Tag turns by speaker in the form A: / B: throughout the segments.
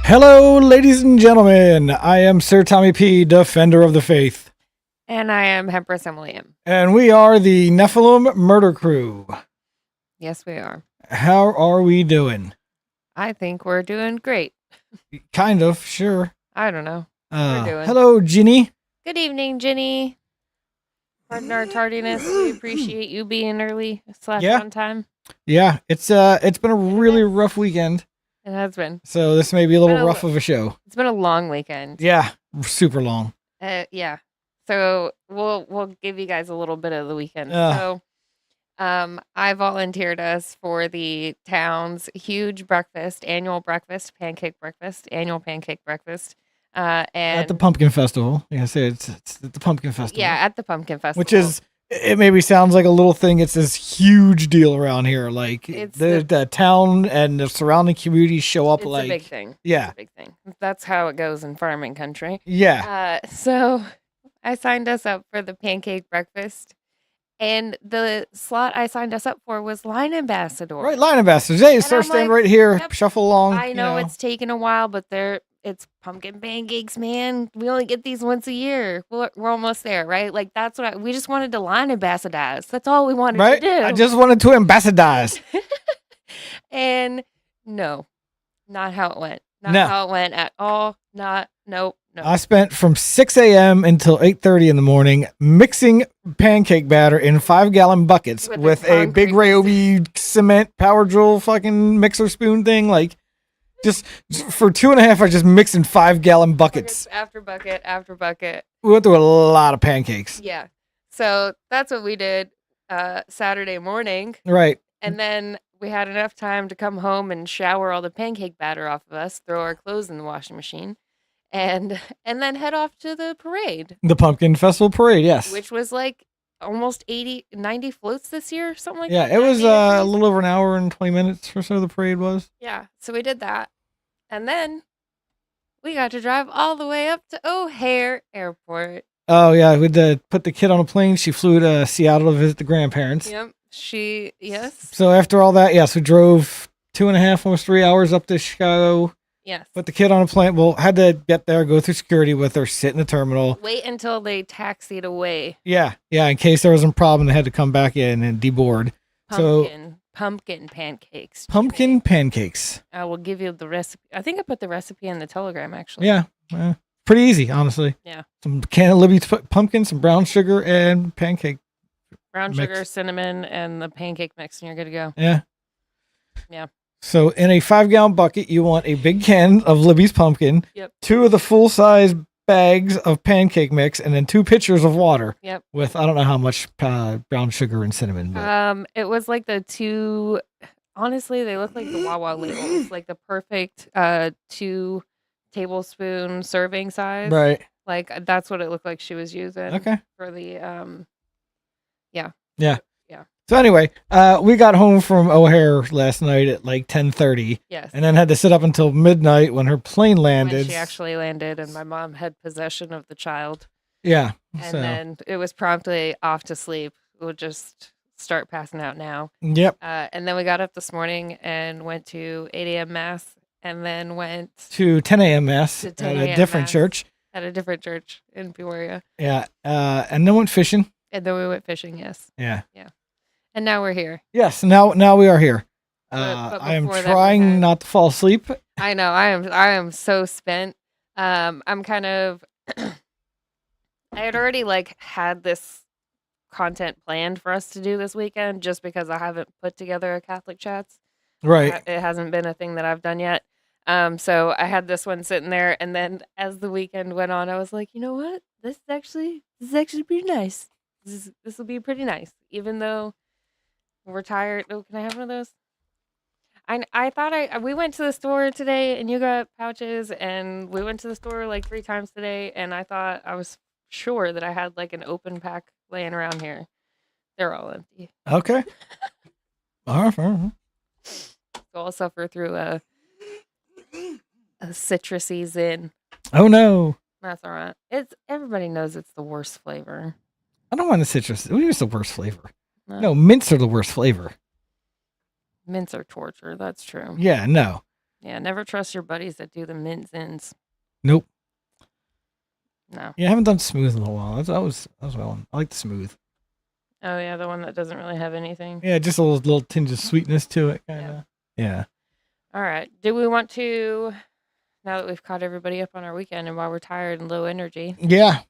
A: Hello, ladies and gentlemen. I am Sir Tommy P., Defender of the Faith.
B: And I am Empress Emily.
A: And we are the Nephilim Murder Crew.
B: Yes, we are.
A: How are we doing?
B: I think we're doing great.
A: Kind of, sure.
B: I don't know. We're doing.
A: Hello, Ginny.
B: Good evening, Ginny. Pardon our tardiness. We appreciate you being early / on time.
A: Yeah, it's been a really rough weekend.
B: It has been.
A: So this may be a little rough of a show.
B: It's been a long weekend.
A: Yeah, super long.
B: Yeah. So we'll give you guys a little bit of the weekend. So I volunteered us for the town's huge annual pancake breakfast. And
A: at the Pumpkin Festival. Yeah, say it's at the Pumpkin Festival.
B: Yeah, at the Pumpkin Festival.
A: Which is, it maybe sounds like a little thing. It's this huge deal around here. Like the town and the surrounding communities show up.
B: It's a big thing.
A: Yeah.
B: It's a big thing. That's how it goes in farming country.
A: Yeah.
B: So I signed us up for the pancake breakfast. And the slot I signed us up for was line ambassador.
A: Right, line ambassadors. Hey, start standing right here. Yep. Shuffle along.
B: I know it's taken a while, but it's pumpkin pancakes, man. We only get these once a year. We're almost there, right? Like that's what we just wanted to line ambassadors. That's all we wanted to do.
A: I just wanted to ambassadors.
B: And no, not how it went. Not how it went at all. Nope.
A: I spent from 6 a.m. until 8:30 in the morning mixing pancake batter in 5-gallon buckets with a big Ryobi cement power drill fucking mixer spoon thing. Like, just for 2.5 hours, just mixing 5-gallon buckets.
B: After bucket after bucket.
A: We went through a lot of pancakes.
B: Yeah. So that's what we did Saturday morning.
A: Right.
B: And then we had enough time to come home and shower all the pancake batter off of us, throw our clothes in the washing machine. And then head off to the parade.
A: The Pumpkin Festival Parade, yes.
B: Which was like almost 90 floats this year, something like
A: that. Yeah, it was a little over an hour and 20 minutes or so the parade was.
B: Yeah, so we did that. And then we got to drive all the way up to O'Hare Airport.
A: Oh, yeah, we put the kid on a plane. She flew to Seattle to visit the grandparents.
B: Yep, yes.
A: So after all that, yes, we drove 2.5, almost 3 hours up to Chicago.
B: Yes.
A: Put the kid on a plane. Well, had to get there, go through security with her, sit in the terminal.
B: Wait until they taxied away.
A: Yeah. In case there was a problem, they had to come back in and deboard.
B: Pumpkin pancakes.
A: Pumpkin pancakes.
B: I will give you the recipe. I think I put the recipe in the Telegram, actually.
A: Yeah. Pretty easy, honestly.
B: Yeah.
A: Some can of Libby's pumpkin, some brown sugar, and pancake.
B: Brown sugar, cinnamon, and the pancake mix, and you're good to go.
A: Yeah.
B: Yeah.
A: So in a 5-gallon bucket, you want a big can of Libby's pumpkin, 2 of the full-size bags of pancake mix, and then 2 pitchers of water.
B: Yep.
A: With I don't know how much brown sugar and cinnamon. But.
B: It was like the 2. Honestly, they look like the Wawa labels, like the perfect 2 tablespoon serving size.
A: Right.
B: Like that's what it looked like she was using.
A: Okay.
B: For the
A: Yeah. So anyway, we got home from O'Hare last night at like 10:30.
B: Yes.
A: And then had to sit up until midnight when her plane landed.
B: When she actually landed, and my mom had possession of the child.
A: Yeah.
B: And then it was promptly off to sleep. We'll just start passing out now.
A: Yep.
B: And then we got up this morning and went to 8 a.m. mass, and then went
A: to 10 a.m. mass at a different church.
B: At a different church in Peoria.
A: Yeah. And then went fishing.
B: And then we went fishing. Yes.
A: Yeah.
B: And now we're here.
A: Yes, now we are here. But I am trying not to fall asleep.
B: I know. I am so spent. I'm kind of I had already had this content planned for us to do this weekend just because I haven't put together a Catholic Chats.
A: Right.
B: It hasn't been a thing that I've done yet. So I had this one sitting there, and then as the weekend went on, I was like, you know what? This is actually pretty nice. This will be pretty nice, even though we're tired. Oh, can I have one of those? I thought we went to the store today, and you got pouches, and we went to the store like 3 times today, and I thought I was sure that I had like an open pack laying around here. They're all empty.
A: Okay. All right.
B: So I'll suffer through a citrusy Zin.
A: Oh no.
B: That's all right. Everybody knows it's the worst flavor.
A: I don't want the citrus. What is the worst flavor? No, mints are the worst flavor.
B: Mints are torture. That's true.
A: Yeah, no.
B: Yeah, never trust your buddies that do the mint zins.
A: Nope.
B: No.
A: Yeah, I haven't done smooth in a while. That was well. I like the smooth.
B: Oh yeah, the one that doesn't really have anything.
A: Yeah, just a little tinge of sweetness to it, kind of. Yeah.
B: All right. Do we want to, now that we've caught everybody up on our weekend and while we're tired and low energy?
A: Yeah.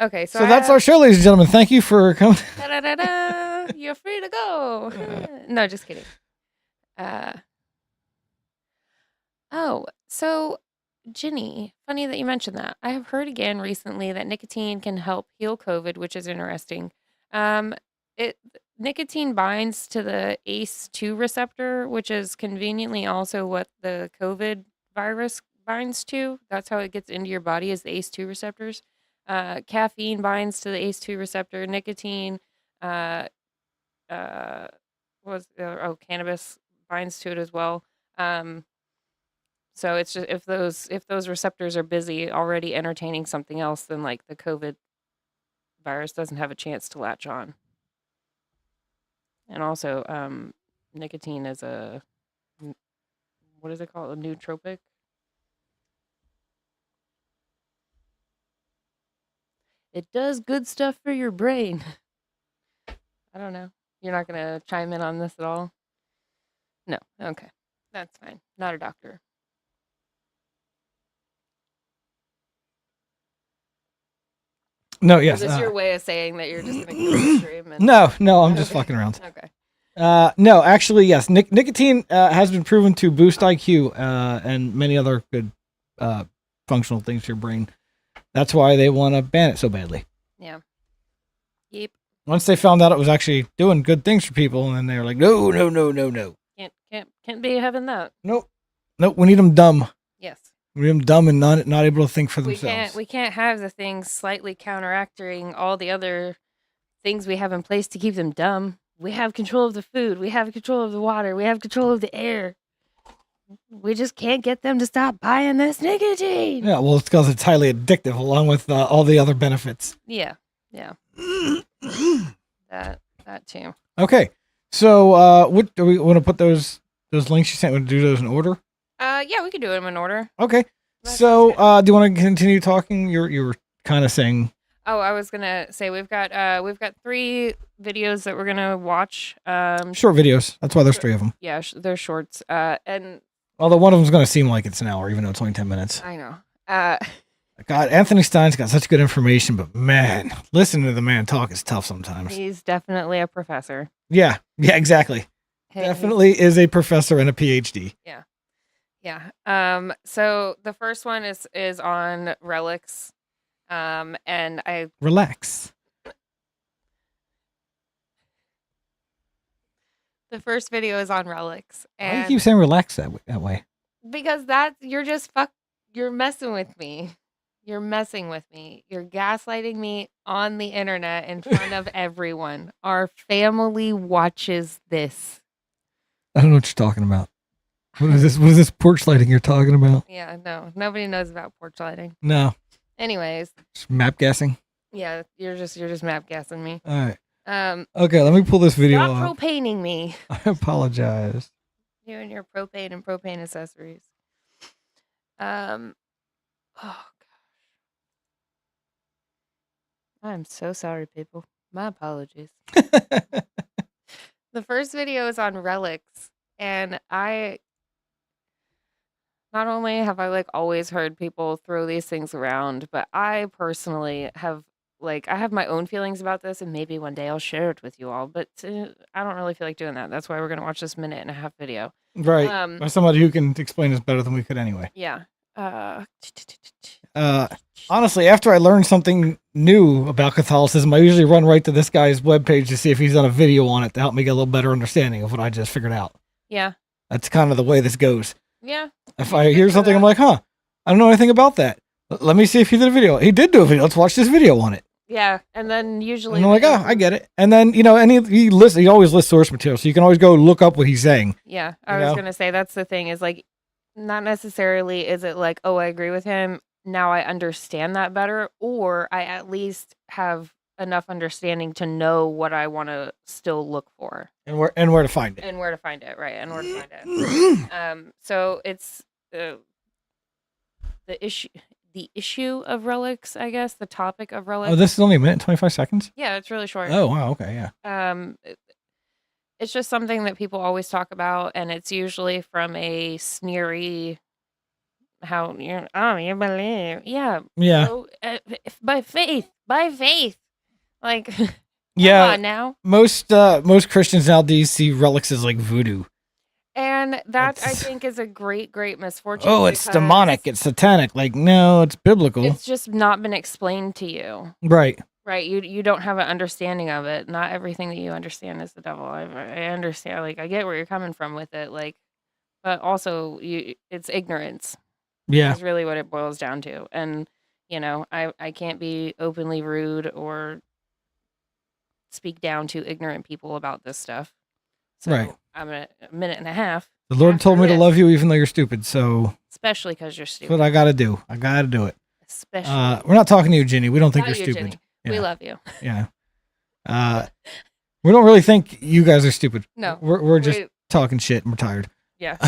B: Okay,
A: so that's our show, ladies and gentlemen. Thank you for coming.
B: You're free to go. No, just kidding. So Ginny, funny that you mentioned that. I have heard again recently that nicotine can help heal COVID, which is interesting. Nicotine binds to the ACE2 receptor, which is conveniently also what the COVID virus binds to. That's how it gets into your body, is the ACE2 receptors. Caffeine binds to the ACE2 receptor. Nicotine, cannabis binds to it as well. So it's just if those receptors are busy already entertaining something else, then like the COVID virus doesn't have a chance to latch on. And also, nicotine is what is it called? A nootropic? It does good stuff for your brain. I don't know. You're not going to chime in on this at all? No. Okay. That's fine. Not a doctor.
A: No, yes.
B: Is this your way of saying that you're just going to kill the stream?
A: No, I'm just fucking around.
B: Okay.
A: No, actually, yes. Nicotine has been proven to boost IQ and many other good functional things to your brain. That's why they want to ban it so badly.
B: Yeah. Yep.
A: Once they found out it was actually doing good things for people, and then they were like, no.
B: Can't be having that.
A: Nope. We need them dumb.
B: Yes.
A: We need them dumb and not able to think for themselves.
B: We can't have the things slightly counteracting all the other things we have in place to keep them dumb. We have control of the food. We have control of the water. We have control of the air. We just can't get them to stop buying this nicotine.
A: Yeah, well, it's because it's highly addictive, along with all the other benefits.
B: Yeah. that too.
A: Okay, so what do we want to put those links you sent? Want to do those in order?
B: Yeah, we could do them in order.
A: Okay. So, do you want to continue talking? You were kind of saying.
B: Oh, I was gonna say we've got 3 videos that we're gonna watch.
A: Short videos. That's why there's 3 of them.
B: Yeah, they're shorts. And
A: although one of them's gonna seem like it's an hour, even though it's only 10 minutes.
B: I know.
A: God, Anthony Stein's got such good information, but man, listening to the man talk is tough sometimes.
B: He's definitely a professor.
A: Yeah, exactly. Definitely is a professor and a PhD.
B: Yeah. So the first one is on relics. And I
A: relax.
B: The first video is on relics. And
A: why do you keep saying relax that way?
B: Because you're messing with me. You're messing with me. You're gaslighting me on the internet in front of everyone. Our family watches this.
A: I don't know what you're talking about. What is this? What is this porch lighting you're talking about?
B: Yeah, no. Nobody knows about porch lighting.
A: No.
B: Anyways.
A: Just map guessing?
B: Yeah, you're just map guessing me.
A: All right. Okay, let me pull this video
B: Stop
A: up.
B: propaning me.
A: I apologize.
B: You and your propane and propane accessories. Oh gosh. I'm so sorry, people. My apologies. The first video is on relics, and I not only have I always heard people throw these things around, but I personally have I have my own feelings about this, and maybe one day I'll share it with you all, but I don't really feel like doing that. That's why we're going to watch this 1.5-minute video.
A: Right. By somebody who can explain this better than we could anyway.
B: Yeah.
A: Honestly, after I learn something new about Catholicism, I usually run right to this guy's webpage to see if he's done a video on it to help me get a little better understanding of what I just figured out.
B: Yeah.
A: That's kind of the way this goes.
B: Yeah.
A: If I hear something, I'm like, I don't know anything about that. Let me see if he did a video. He did do a video. Let's watch this video on it.
B: Yeah, and then usually...
A: And I'm like, I get it. And then, he always lists source material, so you can always go look up what he's saying.
B: Yeah, I was going to say, that's the thing, is not necessarily is it I agree with him, now I understand that better, or I at least have enough understanding to know what I want to still look for
A: and where to find it.
B: and where to find it, right? And where to find it. So it's the issue of relics, I guess, the topic of relics.
A: Oh, this is only a minute and 25 seconds?
B: Yeah, it's really short.
A: Oh, wow. Okay, yeah.
B: It's just something that people always talk about, and it's usually from a sneery, how you believe, yeah,
A: Yeah.
B: so, by faith, like,
A: Yeah.
B: come on now.
A: Most Christians nowadays see relics as like voodoo.
B: And that I think is a great misfortune.
A: Oh, it's demonic, it's satanic. Like, no, it's biblical.
B: It's just not been explained to you.
A: Right.
B: Right, you don't have an understanding of it. Not everything that you understand is the devil. I understand, like, I get where you're coming from with it, like, but also it's ignorance.
A: Yeah.
B: Is really what it boils down to. And, I can't be openly rude or speak down to ignorant people about this stuff. So
A: right.
B: I'm at a minute and a half.
A: The Lord told me to love you even though you're stupid, so
B: especially because you're stupid.
A: That's what I gotta do. I gotta do it.
B: Especially.
A: We're not talking to you, Ginny. We don't think you're stupid.
B: Jenny. Yeah. We love you.
A: Yeah. We don't really think you guys are stupid.
B: No.
A: We're just talking shit and we're tired.
B: Yeah.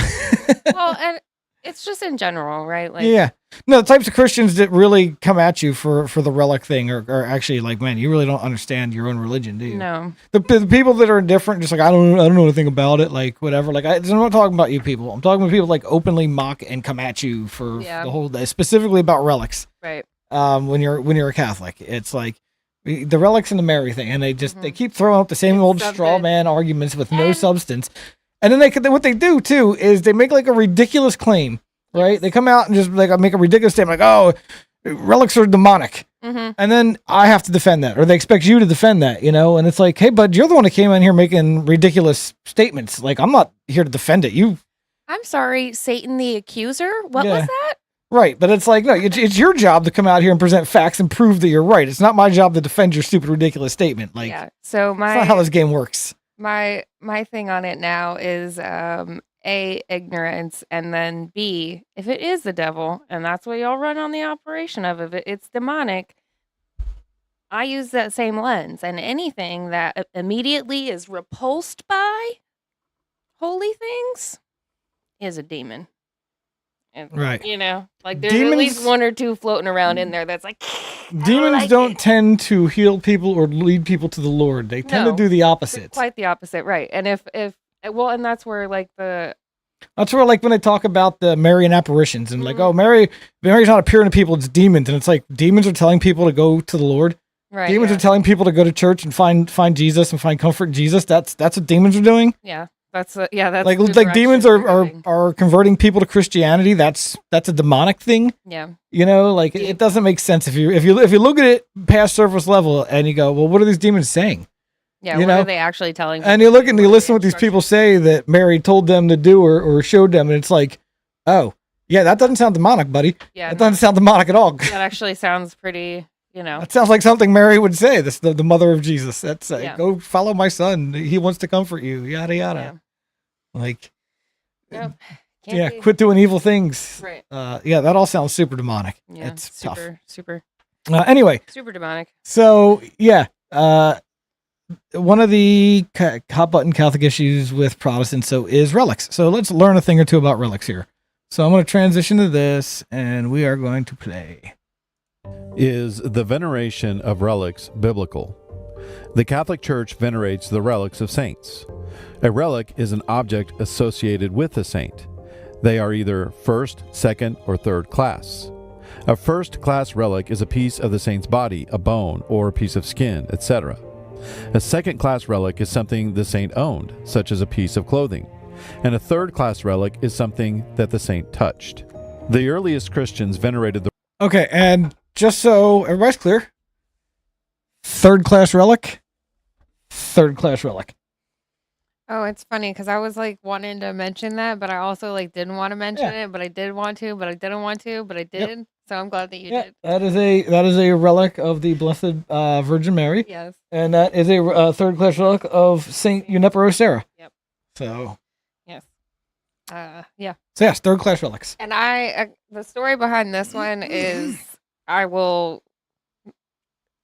B: Well, and it's just in general, right? Like,
A: yeah. No, the types of Christians that really come at you for the relic thing are actually like, man, you really don't understand your own religion, do you?
B: No.
A: The people that are indifferent, just like, I don't know anything about it, like whatever. Like, I'm not talking about you people. I'm talking about people like openly mock and come at you for the whole day, specifically about relics.
B: Right.
A: When you're a Catholic, it's like the relics and the Mary thing, and they keep throwing up the same old straw man arguments with no substance. And then what they do too is they make like a ridiculous claim, right? Yes. They come out and just like make a ridiculous statement, like, "Oh, relics are demonic," and then I have to defend that, or they expect you to defend that, And it's like, hey, bud, you're the one who came in here making ridiculous statements. Like, I'm not here to defend it.
B: I'm sorry, Satan the accuser. What was that?
A: Right, but it's like, no, it's your job to come out here and present facts and prove that you're right. It's not my job to defend your stupid, ridiculous statement. Like,
B: so
A: that's not how this game works.
B: My thing on it now is A, ignorance, and then B, if it is the devil, and that's what y'all run on the operation of, if it's demonic, I use that same lens, and anything that immediately is repulsed by holy things is a demon. And,
A: right.
B: Like there's at least one or two floating around in there that's like,
A: demons don't tend to heal people or lead people to the Lord. They tend to do the opposite.
B: Quite the opposite, right. And and that's where like
A: that's where like when they talk about the Marian apparitions and like, oh, Mary's not appearing to people, it's demons. And it's like demons are telling people to go to the Lord. Right. Demons are telling people to go to church and find Jesus and find comfort in Jesus. That's what demons are doing.
B: Yeah. That's like
A: demons are converting people to Christianity. That's a demonic thing.
B: Yeah.
A: It doesn't make sense if you look at it past surface level and you go, well, what are these demons saying?
B: Yeah, what are they actually telling people?
A: And you look and you listen to what these people say that Mary told them to do or showed them, and it's like, oh, yeah, that doesn't sound demonic, buddy. Yeah, that doesn't sound demonic at all.
B: That actually sounds pretty.
A: That sounds like something Mary would say. This the mother of Jesus. That's go follow my son. He wants to comfort you. Yada yada. Yeah. Like, quit doing evil things.
B: Right.
A: That all sounds super demonic.
B: Yeah,
A: it's
B: super.
A: Anyway,
B: super demonic.
A: So one of the hot button Catholic issues with Protestants is relics. So let's learn a thing or two about relics here. So I'm going to transition to this, and we are going to play.
C: Is the veneration of relics biblical? The Catholic Church venerates the relics of saints. A relic is an object associated with a saint. They are either first, second, or third class. A first-class relic is a piece of the saint's body, a bone, or a piece of skin, etc. A second-class relic is something the saint owned, such as a piece of clothing. And a third-class relic is something that the saint touched. The earliest Christians venerated the...
A: Okay, and just so everybody's clear, third-class relic.
B: Oh, it's funny because I was like wanting to mention that, but I also like didn't want to mention it, but I did want to, but I didn't want to, but I did. Yep. So I'm glad that you did.
A: That is a relic of the Blessed Virgin Mary.
B: Yes.
A: And that is a third-class relic of Saint Junipero Serra.
B: Yep.
A: So.
B: Yes.
A: So yes, third-class relics.
B: And the story behind this one is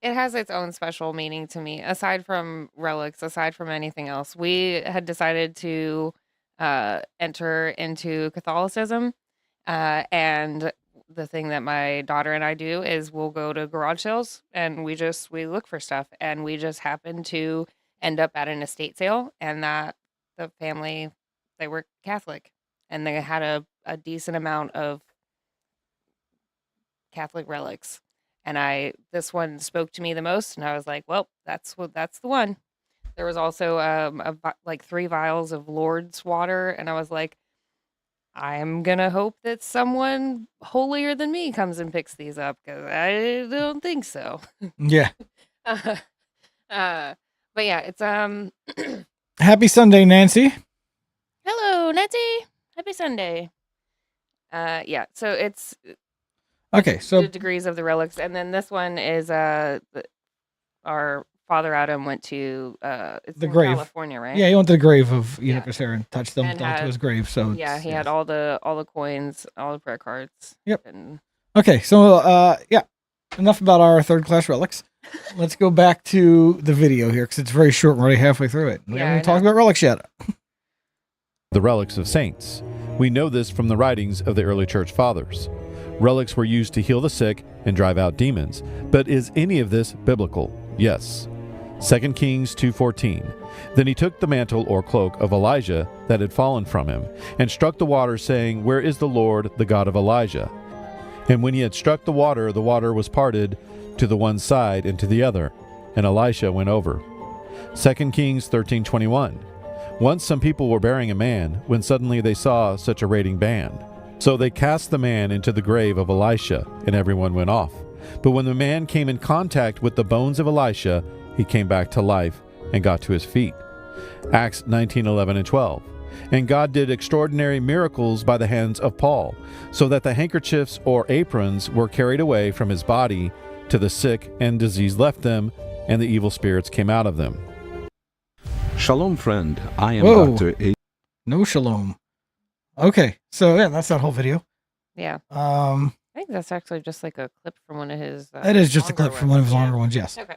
B: it has its own special meaning to me. Aside from relics, aside from anything else, we had decided to enter into Catholicism, and the thing that my daughter and I do is we'll go to garage sales and we look for stuff, and we just happen to end up at an estate sale, and that the family, they were Catholic, and they had a decent amount of Catholic relics. And this one spoke to me the most, and I was like, well, that's the one. There was also like 3 vials of Lord's water, and I was like, I'm gonna hope that someone holier than me comes and picks these up, because I don't think so.
A: Yeah.
B: uh, but yeah, it's
A: Happy Sunday, Nancy.
B: hello, Nancy. Happy Sunday. Yeah, so it's
A: Okay, so
B: the degrees of the relics, and then this one is our father Adam went to it's
A: The
B: in
A: grave.
B: California, right?
A: yeah, he went to the grave of
B: Yeah.
A: Eunuchus and touched them
B: And
A: down to
B: had-
A: his grave. So
B: Yeah, he had all the coins, all the prayer cards.
A: Yep.
B: And
A: Okay, so yeah, enough about our third class relics. Let's go back to the video here because it's very short. We're already halfway through it. We
B: Yeah,
A: haven't
B: I
A: even talked
B: know.
A: about relics yet.
C: The relics of saints. We know this from the writings of the early church fathers. Relics were used to heal the sick and drive out demons. But is any of this biblical? Yes. 2 Kings 2:14. Then he took the mantle or cloak of Elijah that had fallen from him, and struck the water, saying, Where is the Lord, the God of Elijah? And when he had struck the water was parted to the one side and to the other, and Elisha went over. 2 Kings 13:21. Once some people were burying a man, when suddenly they saw such a raiding band. So they cast the man into the grave of Elisha, and everyone went off. But when the man came in contact with the bones of Elisha, he came back to life and got to his feet. Acts 19:11 and 12. And God did extraordinary miracles by the hands of Paul, so that the handkerchiefs or aprons were carried away from his body to the sick, and disease left them, and the evil spirits came out of them.
D: Shalom, friend. I am
A: Whoa.
D: Dr. A.
A: No shalom. Okay, so yeah, that's that whole video.
B: yeah,
A: I
B: I think that's actually just like a clip from one of his.
A: that is just a
B: longer
A: clip from one of his
B: ones,
A: longer ones. Yes.
B: Okay.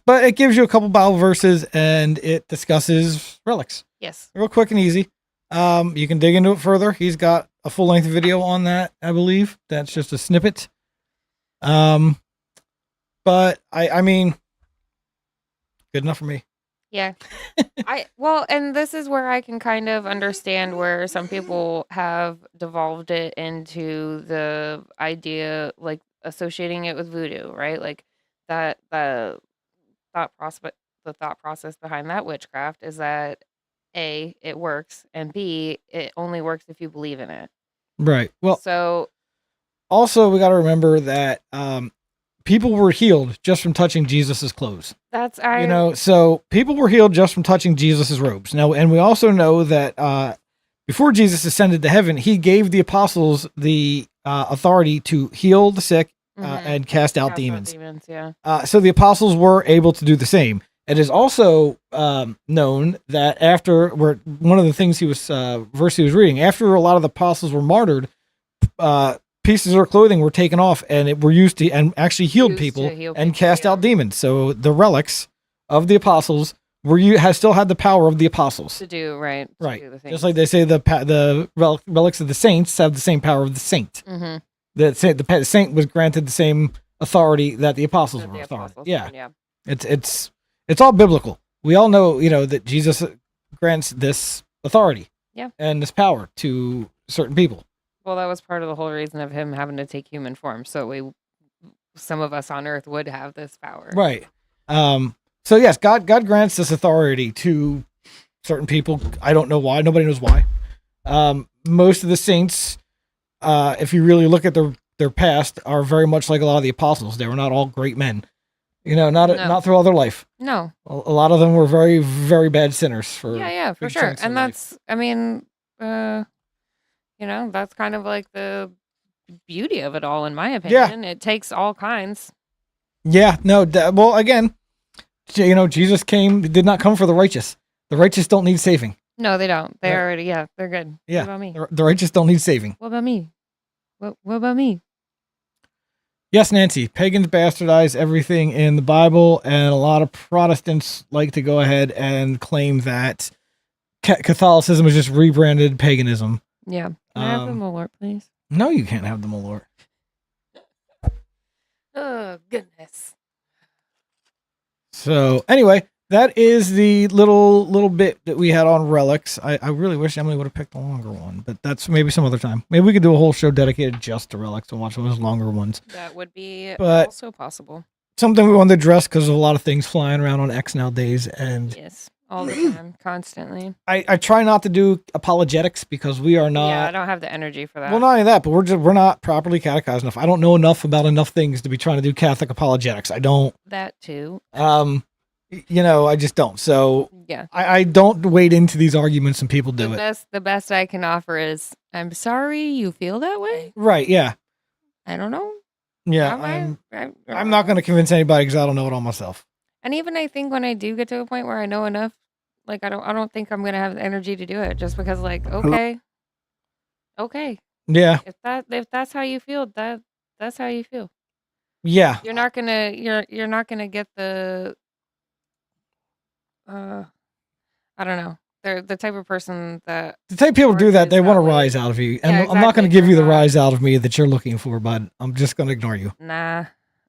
A: But it gives you a couple Bible verses and it discusses relics
B: Yes.
A: real quick and easy. You can dig into it further. He's got a full length video on that, I believe. That's just a snippet. But I mean, good enough for me.
B: Yeah. And this is where I can kind of understand where some people have devolved it into the idea, like associating it with voodoo, right? Like that the thought process behind that witchcraft is that A, it works, and B, it only works if you believe in it.
A: Right. Well,
B: So
A: also we got to remember that people were healed just from touching Jesus's clothes.
B: that's
A: So people were healed just from touching Jesus's robes. Now, and we also know that before Jesus ascended to heaven, he gave the apostles the authority to heal the sick and cast out demons.
B: Yeah.
A: So the apostles were able to do the same. It is also known that after one of the things verse he was reading, after a lot of the apostles were martyred, pieces of their clothing were taken off and were used to and actually healed
B: Used to
A: people
B: heal
A: and
B: people,
A: cast
B: yeah.
A: out demons. So the relics of the apostles still had the power of the apostles.
B: To do right. To
A: Right.
B: do the
A: Just like they say the relics of the saints have the same power of the saint.
B: mm-hmm.
A: The saint was granted the same authority that the apostles were authority. Yeah.
B: Yeah.
A: It's all biblical. We all know, that Jesus grants this authority and this power to certain people.
B: Well, that was part of the whole reason of him having to take human form, so some of us on Earth would have this power.
A: Right. So yes, God grants this authority to certain people. I don't know why. Nobody knows why. Most of the saints, if you really look at their past, are very much like a lot of the apostles. They were not all great men. Not through all their life.
B: No.
A: A lot of them were very, very bad sinners for
B: Yeah, for
A: big
B: sure.
A: chunks of
B: And
A: their
B: that's, I mean, that's kind of like the beauty of it all, in my opinion. It takes all kinds.
A: Yeah, no. Well, again, Jesus did not come for the righteous. The righteous don't need saving.
B: No, they don't. They
A: Right.
B: already, they're good.
A: Yeah.
B: What about me?
A: The righteous don't need saving.
B: What about me? What about me?
A: Yes, Nancy. Pagans bastardize everything in the Bible, and a lot of Protestants like to go ahead and claim that Catholicism is just rebranded paganism.
B: Yeah. Can I have the Malort, please?
A: No, you can't have the Malort.
B: Oh, goodness.
A: So, anyway, that is the little bit that we had on relics. I really wish Emily would have picked a longer one, but that's maybe some other time. Maybe we could do a whole show dedicated just to relics and watch those longer ones.
B: That would be
A: But
B: also possible.
A: something we wanted to address because of a lot of things flying around on X nowadays. And
B: Yes, all the time, constantly.
A: I try not to do apologetics because we are not.
B: Yeah, I don't have the energy for that.
A: Well, not only that, but we're not properly catechized enough. I don't know enough about enough things to be trying to do Catholic apologetics. I don't.
B: That too.
A: I just don't. So
B: Yeah.
A: I don't wade into these arguments and people do it.
B: The best I can offer is, I'm sorry you feel that way.
A: Right? Yeah.
B: I don't know.
A: Yeah. I'm not going to convince anybody because I don't know it all myself.
B: And even I think when I do get to a point where I know enough, like I don't think I'm gonna have the energy to do it just because like okay.
A: Yeah.
B: If that's how you feel, that's how you feel.
A: Yeah.
B: You're not gonna get the I don't know. They're the type of person that
A: The type of people do that,
B: is
A: they want a
B: that way.
A: rise out of you. And
B: Yeah,
A: I'm not going
B: exactly.
A: to give you the
B: They're not-
A: rise out of me that you're looking for, bud. I'm just going to ignore you.
B: Nah.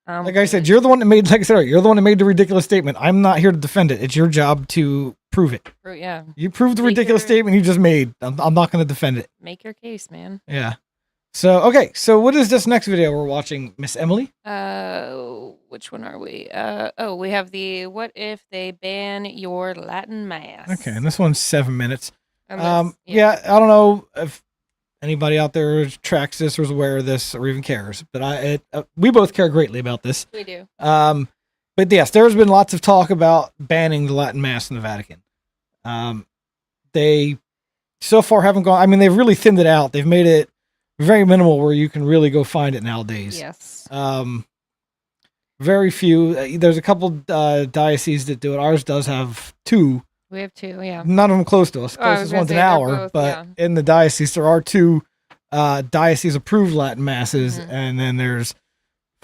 A: Like I said, you're the one that made, like I said, you're the one that made the ridiculous statement. I'm not here to defend it. It's your job to prove it.
B: Yeah.
A: You proved the
B: Make
A: ridiculous
B: your-
A: statement you just made. I'm not going to defend it.
B: Make your case, man.
A: Yeah. So, okay. So what is this next video we're watching, Miss Emily?
B: Which one are we? We have the what if they ban your Latin mass?
A: Okay. And this one's 7 minutes.
B: Unless-
A: Yeah, I don't know if anybody out there tracks this or is aware of this or even cares, but we both care greatly about this.
B: We do.
A: But yes, there's been lots of talk about banning the Latin Mass in the Vatican. They so far haven't gone. I mean, they've really thinned it out. They've made it very minimal where you can really go find it nowadays.
B: Yes.
A: Very few. There's a couple dioceses that do it. Ours does have 2.
B: We have 2, yeah.
A: None of them close to us.
B: Oh, I was
A: Closest
B: gonna
A: one's
B: say
A: an
B: they're
A: hour,
B: both,
A: but in the diocese there are 2 diocese approved Latin masses,
B: Mhm.
A: and then there's. If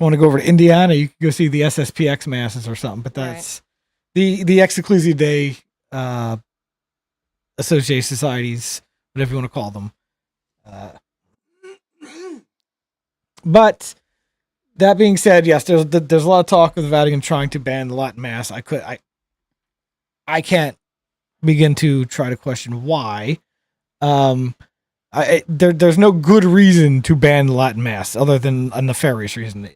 A: you want to go over to Indiana, you can go see the SSPX masses or something. But that's the Ex Ecclesia Dei Associated Societies, whatever you want to call them. But that being said, yes, there's a lot of talk of the Vatican trying to ban the Latin Mass. I can't begin to try to question why. There's no good reason to ban the Latin Mass other than a nefarious reason.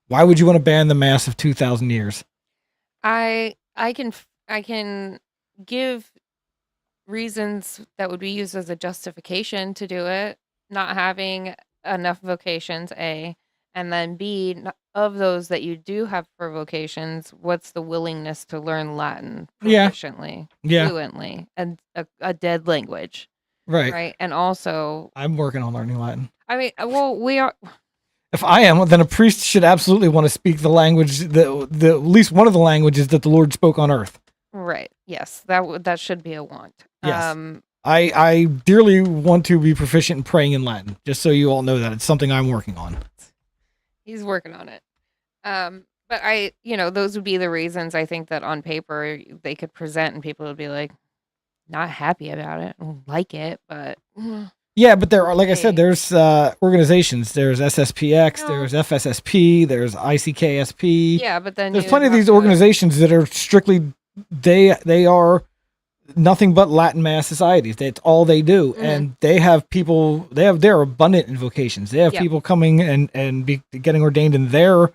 A: Why would you want to ban the Mass of 2,000 years?
B: I can give reasons that would be used as a justification to do it. Not having enough vocations, A, and then B, of those that you do have for vocations, what's the willingness to learn Latin
A: Yeah.
B: proficiently,
A: Yeah.
B: fluently, and a dead language,
A: Right.
B: right? And also,
A: I'm working on learning Latin.
B: I mean, well, we are.
A: If I am, then a priest should absolutely want to speak the language, the at least one of the languages that the Lord spoke on earth.
B: Right. Yes, that should be a want.
A: Yes. I dearly want to be proficient in praying in Latin, just so you all know that. It's something I'm working on.
B: He's working on it. But those would be the reasons I think that on paper they could present and people would be like, not happy about it, don't like it, but
A: Yeah, but there are, like I said,
B: Hey.
A: there's organizations. There's SSPX,
B: No.
A: there's FSSP, there's ICKSP.
B: yeah, but then
A: There's
B: you
A: plenty of
B: have
A: these
B: to-
A: organizations that are strictly, they are nothing but Latin Mass societies. That's all they do.
B: Mhm.
A: And they have people, they're abundant in vocations. They have
B: Yeah.
A: people coming and be getting ordained in their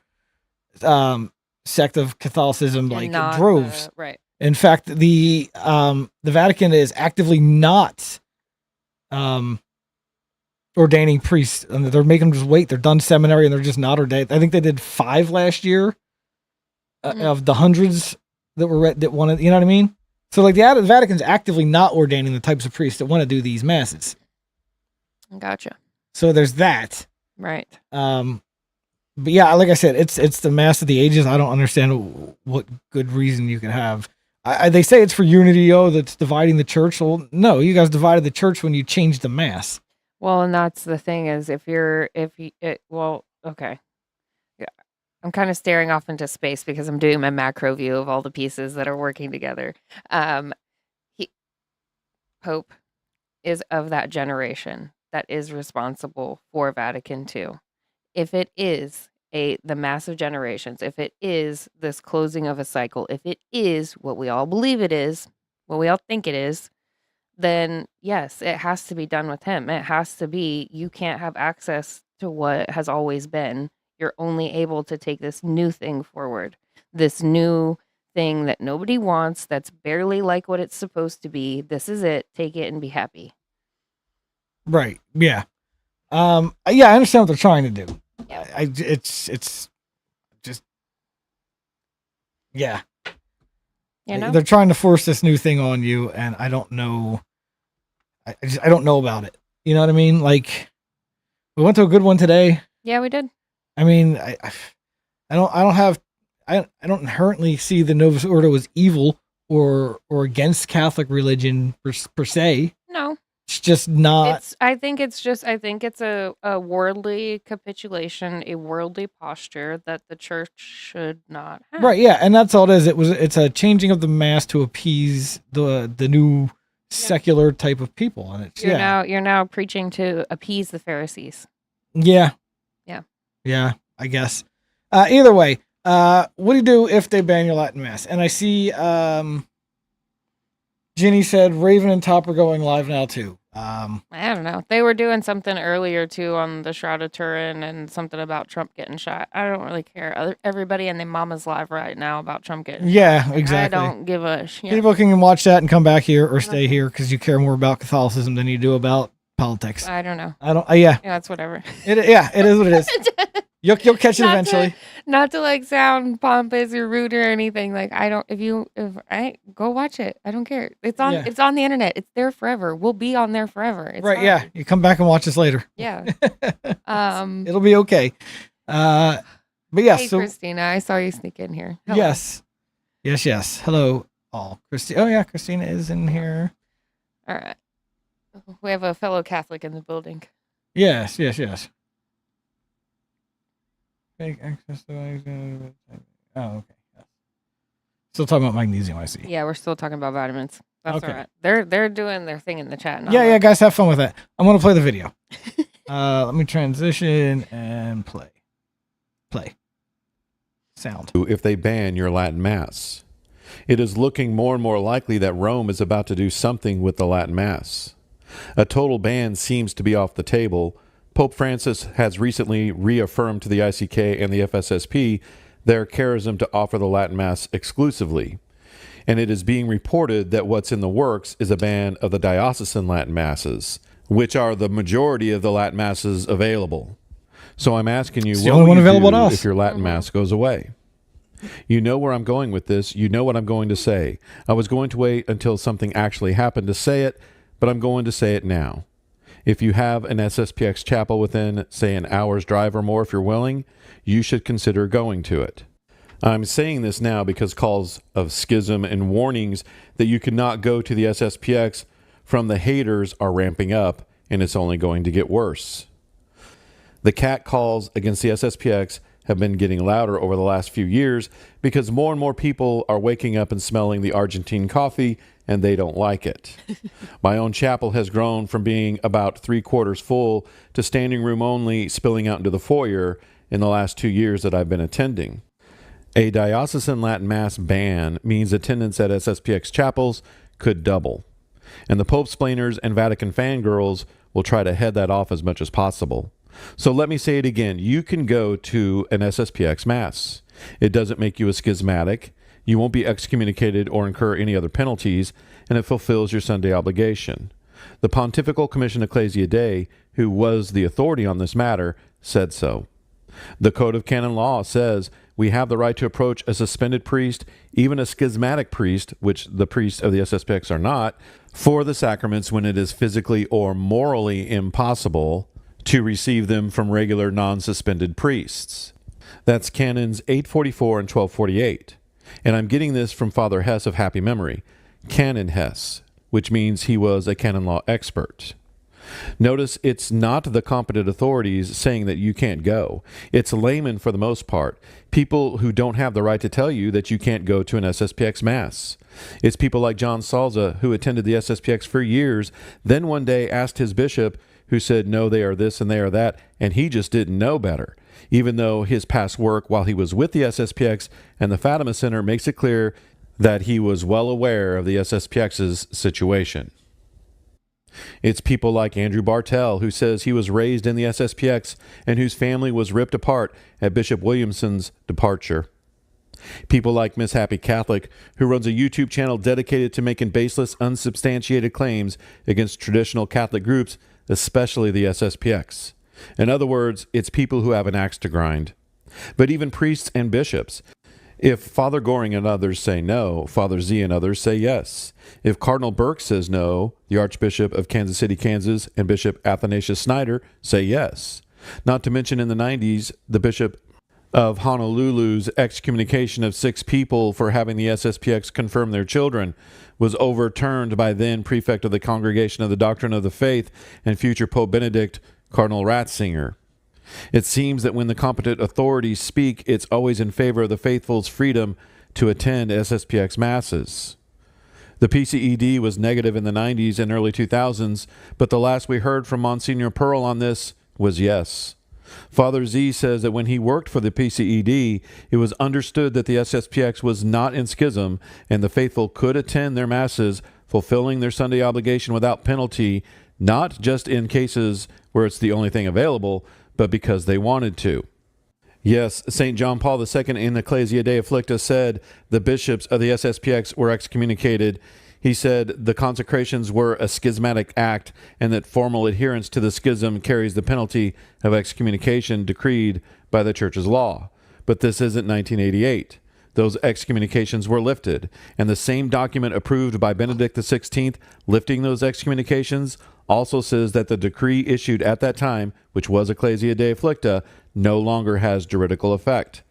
A: sect of Catholicism,
B: and
A: like
B: not
A: droves.
B: right.
A: In fact, the Vatican is actively not ordaining priests, and they're making them just wait. They're done seminary and they're just not ordained. I think they did 5 last year
B: Mhm.
A: of the hundreds that were that wanted. You know what I mean? So like the Vatican's actively not ordaining the types of priests that want to do these masses.
B: Gotcha.
A: So there's that.
B: Right.
A: But yeah, like I said, it's the mass of the ages. I don't understand what good reason you could have. They say it's for unity. Oh, that's dividing the church. Well, no, you guys divided the church when you changed the mass.
B: Well, and that's the thing is okay. Yeah. I'm kind of staring off into space because I'm doing my macro view of all the pieces that are working together. He, Pope is of that generation that is responsible for Vatican II. If it is the massive generations, if it is this closing of a cycle, if it is what we all believe it is, what we all think it is, then yes, it has to be done with him. It has to be, you can't have access to what has always been. You're only able to take this new thing forward, this new thing that nobody wants, that's barely like what it's supposed to be. This is it. Take it and be happy.
A: Right. Yeah. Yeah, I understand what they're trying to do.
B: Yeah.
A: It's just, yeah.
B: You know?
A: They're trying to force this new thing on you, and I don't know. I don't know about it. You know what I mean? Like, we went to a good one today.
B: Yeah, we did.
A: I mean, I don't inherently see the Novus Ordo as evil or against Catholic religion per se.
B: No.
A: It's just not.
B: I think it's a worldly capitulation, a worldly posture that the church should not have.
A: Right, yeah, and that's all it is. It's a changing of the mass to appease the new secular type of people, and it's
B: you're now preaching to appease the Pharisees.
A: Yeah. I guess. Either way, what do you do if they ban your Latin mass? And I see Ginny said Raven and Top are going live now too.
B: I don't know. They were doing something earlier too on the Shroud of Turin and something about Trump getting shot. I don't really care. Everybody and their mama's live right now about Trump getting shot.
A: Yeah, exactly.
B: I don't give a shit.
A: People can watch that and come back here or stay here because you care more about Catholicism than you do about politics.
B: I don't know.
A: Yeah,
B: it's whatever.
A: It is what it is. You'll catch it eventually.
B: Not to like sound pompous or rude or anything. Like if I go watch it. I don't care. It's on the internet. It's there forever. We'll be on there forever. It's
A: right.
B: fine.
A: Yeah. You come back and watch us later.
B: Yeah.
A: It'll be okay. But yeah.
B: Hey,
A: so
B: Christina, I saw you sneak in here. Hello.
A: Yes. Hello, all. Oh yeah, Christina is in here.
B: All right. We have a fellow Catholic in the building.
A: Yes. Access to oh, okay. Still talking about magnesium, I see.
B: Yeah, we're still talking about vitamins. That's
A: Okay.
B: all right. They're doing their thing in the chat now.
A: Yeah, guys, have fun with that. I'm gonna play the video. Let me transition and play. Sound.
C: If they ban your Latin Mass, it is looking more and more likely that Rome is about to do something with the Latin Mass. A total ban seems to be off the table. Pope Francis has recently reaffirmed to the ICK and the FSSP their charism to offer the Latin Mass exclusively. And it is being reported that what's in the works is a ban of the diocesan Latin Masses, which are the majority of the Latin Masses available. So I'm asking you,
A: It's the
C: what
A: only
C: will
A: one
C: you
A: available
C: do
A: to us.
C: if your Latin Mass goes away? You know where I'm going with this. You know what I'm going to say. I was going to wait until something actually happened to say it, but I'm going to say it now. If you have an SSPX chapel within, say, an hour's drive or more, if you're willing, you should consider going to it. I'm saying this now because calls of schism and warnings that you cannot go to the SSPX from the haters are ramping up, and it's only going to get worse. The cat calls against the SSPX have been getting louder over the last few years because more and more people are waking up and smelling the Argentine coffee, and they don't like it. My own chapel has grown from being about 3/4 full to standing room only, spilling out into the foyer in the last 2 years that I've been attending. A diocesan Latin Mass ban means attendance at SSPX chapels could double, and the Pope-splainers and Vatican fangirls will try to head that off as much as possible. So let me say it again. You can go to an SSPX Mass. It doesn't make you a schismatic. You won't be excommunicated or incur any other penalties, and it fulfills your Sunday obligation. The Pontifical Commission Ecclesiae Dei, who was the authority on this matter, said so. The Code of Canon Law says we have the right to approach a suspended priest, even a schismatic priest, which the priests of the SSPX are not, for the sacraments when it is physically or morally impossible to receive them from regular non-suspended priests. That's Canons 844 and 1248. And I'm getting this from Father Hess of happy memory, Canon Hess, which means he was a canon law expert. Notice it's not the competent authorities saying that you can't go. It's laymen for the most part, people who don't have the right to tell you that you can't go to an SSPX Mass. It's people like John Salza, who attended the SSPX for years, then one day asked his bishop, who said, no, they are this and they are that, and he just didn't know better, even though his past work while he was with the SSPX and the Fatima Center makes it clear that he was well aware of the SSPX's situation. It's people like Andrew Bartell, who says he was raised in the SSPX and whose family was ripped apart at Bishop Williamson's departure. People like Miss Happy Catholic, who runs a YouTube channel dedicated to making baseless, unsubstantiated claims against traditional Catholic groups, especially the SSPX. In other words, it's people who have an axe to grind. But even priests and bishops. If Father Goring and others say no, Father Z and others say yes. If Cardinal Burke says no, the Archbishop of Kansas City, Kansas, and Bishop Athanasius Snyder say yes. Not to mention in the 90s, the Bishop of Honolulu's excommunication of 6 people for having the SSPX confirm their children was overturned by then Prefect of the Congregation of the Doctrine of the Faith and future Pope Benedict, Cardinal Ratzinger. It seems that when the competent authorities speak, it's always in favor of the faithful's freedom to attend SSPX masses. The PCED was negative in the 90s and early 2000s, but the last we heard from Monsignor Pearl on this was yes. Father Z says that when he worked for the PCED, it was understood that the SSPX was not in schism and the faithful could attend their masses, fulfilling their Sunday obligation without penalty, not just in cases where it's the only thing available, but because they wanted to. Yes, St. John Paul II in Ecclesia Dei Afflicta said the bishops of the SSPX were excommunicated. He said the consecrations were a schismatic act and that formal adherence to the schism carries the penalty of excommunication decreed by the Church's law. But this isn't 1988. Those excommunications were lifted, and the same document approved by Benedict XVI lifting those excommunications also says that the decree issued at that time, which was Ecclesia Dei Afflicta, no longer has juridical effect.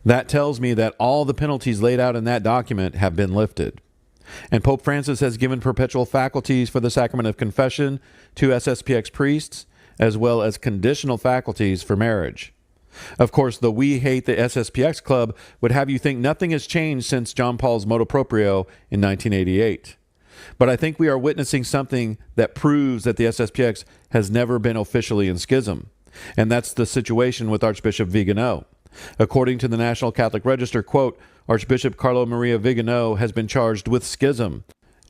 C: That tells me that all the penalties laid out in that document have been lifted. And Pope Francis has given perpetual faculties for the sacrament of confession to SSPX priests, as well as conditional faculties for marriage. Of course, the We Hate the SSPX Club would have you think nothing has changed since John Paul's motu proprio in 1988. But I think we are witnessing something that proves that the SSPX has never been officially in schism. And that's the situation with Archbishop Vigano. According to the National Catholic Register, quote, Archbishop Carlo Maria Vigano has been charged with schism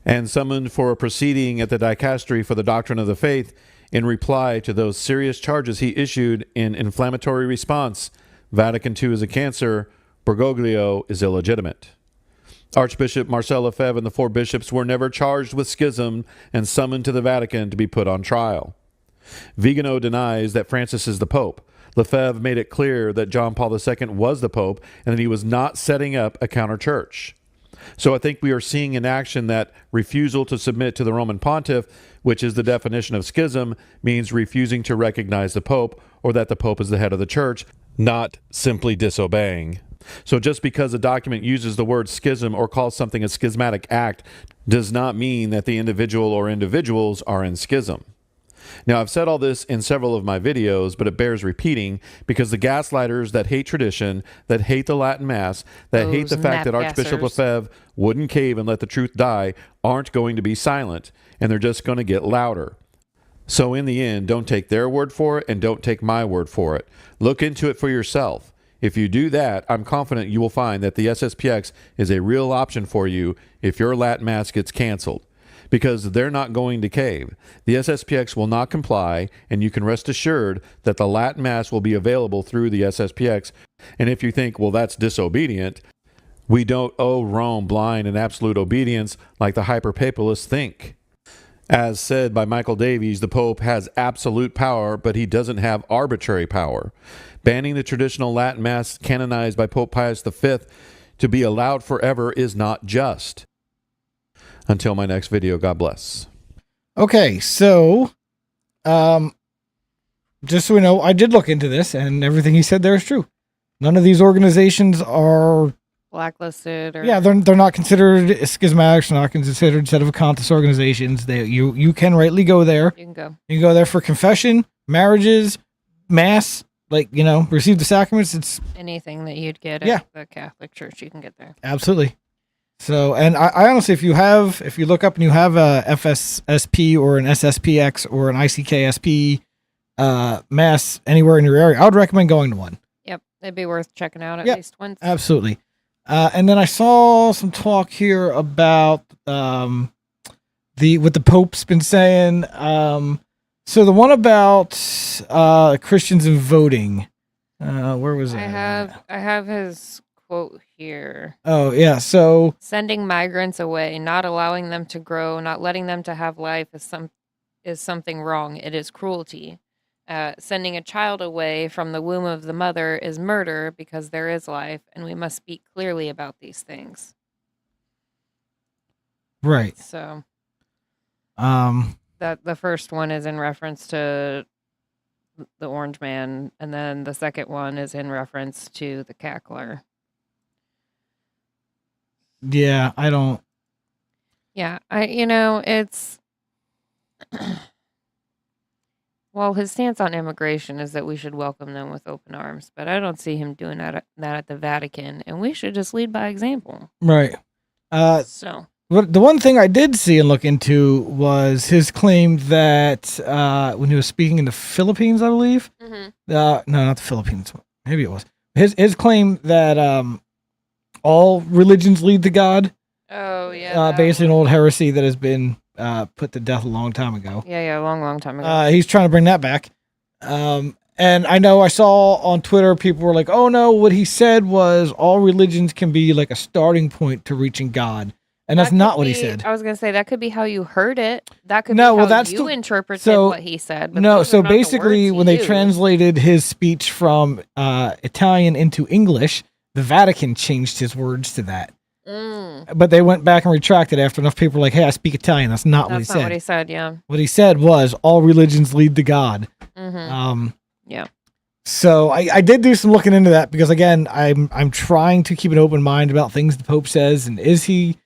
C: and summoned for a proceeding at the Dicastery for the Doctrine of the Faith in reply to those serious charges he issued in inflammatory response. Vatican II is a cancer, Bergoglio is illegitimate. Archbishop Marcel Lefebvre and the 4 bishops were never charged with schism and summoned to the Vatican to be put on trial. Vigano denies that Francis is the Pope. Lefebvre made it clear that John Paul II was the Pope and that he was not setting up a counter-church. So I think we are seeing in action that refusal to submit to the Roman Pontiff, which is the definition of schism, means refusing to recognize the Pope or that the Pope is the head of the Church, not simply disobeying. So just because a document uses the word schism or calls something a schismatic act does not mean that the individual or individuals are in schism. Now, I've said all this in several of my videos, but it bears repeating because the gaslighters that hate tradition, that hate the Latin Mass, that hate the fact that Archbishop Lefebvre wouldn't cave and let the truth die, aren't going to be silent, and they're just going to get louder. So in the end, don't take their word for it and don't take my word for it. Look into it for yourself. If you do that, I'm confident you will find that the SSPX is a real option for you if your Latin Mass gets canceled. Because they're not going to cave. The SSPX will not comply, and you can rest assured that the Latin Mass will be available through the SSPX. And if you think, well, that's disobedient, we don't owe Rome blind and absolute obedience like the hyper-papalists think. As said by Michael Davies, the Pope has absolute power, but he doesn't have arbitrary power. Banning the traditional Latin Mass canonized by Pope Pius V to be allowed forever is not just. Until my next video, God bless.
A: Okay, so, just so we know, I did look into this, and everything he said there is true. None of these organizations are
B: blacklisted or
A: Yeah, they're not considered schismatics, not considered sedevacantist organizations. You can rightly go there.
B: you can go.
A: You can go there for confession, marriages, mass, receive the sacraments. It's
B: Anything that you'd get
A: Yeah.
B: at the Catholic Church, you can get there.
A: absolutely. So, and I honestly, if you look up and you have a FSSP or an SSPX or an ICKSP mass anywhere in your area, I would recommend going to one.
B: Yep, it'd be worth checking out at
A: Yep.
B: least once.
A: Absolutely. And then I saw some talk here about what the Pope's been saying. So the one about Christians and voting. Where was it?
B: I have his quote here.
A: Oh yeah. So
B: Sending migrants away, not allowing them to grow, not letting them to have life is something wrong. It is cruelty. Sending a child away from the womb of the mother is murder because there is life, and we must speak clearly about these things.
A: right.
B: So
A: That
B: the first one is in reference to the Orange Man, and then the second one is in reference to the Cackler.
A: yeah. I don't.
B: Yeah, it's well, his stance on immigration is that we should welcome them with open arms, but I don't see him doing that at the Vatican, and we should just lead by example.
A: Right.
B: So,
A: The one thing I did see and look into was his claim that when he was speaking in the Philippines, I believe. No, not the Philippines. Maybe it was his claim that all religions lead to God.
B: oh yeah,
A: Basically, an old heresy that has been put to death a long time ago.
B: yeah, long time ago.
A: He's trying to bring that back. And I know I saw on Twitter people were like, "Oh no, what he said was all religions can be like a starting point to reaching God." And that's
B: That
A: not
B: could
A: what he
B: be-
A: said.
B: I was gonna say that could be how you heard it. That could
A: No,
B: be
A: well,
B: how
A: that's
B: you
A: the-
B: interpreted
A: so-
B: what he said. But
A: No,
B: those
A: so
B: are not the
A: basically,
B: words
A: when
B: he
A: they
B: used.
A: translated his speech from Italian into English, the Vatican changed his words to that. But they went back and retracted after enough people were like, "Hey, I speak Italian." That's not what he
B: That's not
A: said.
B: what he said. Yeah.
A: What he said was all religions lead to God.
B: Yeah.
A: So I did do some looking into that because again, I'm trying to keep an open mind about things the Pope says, and is he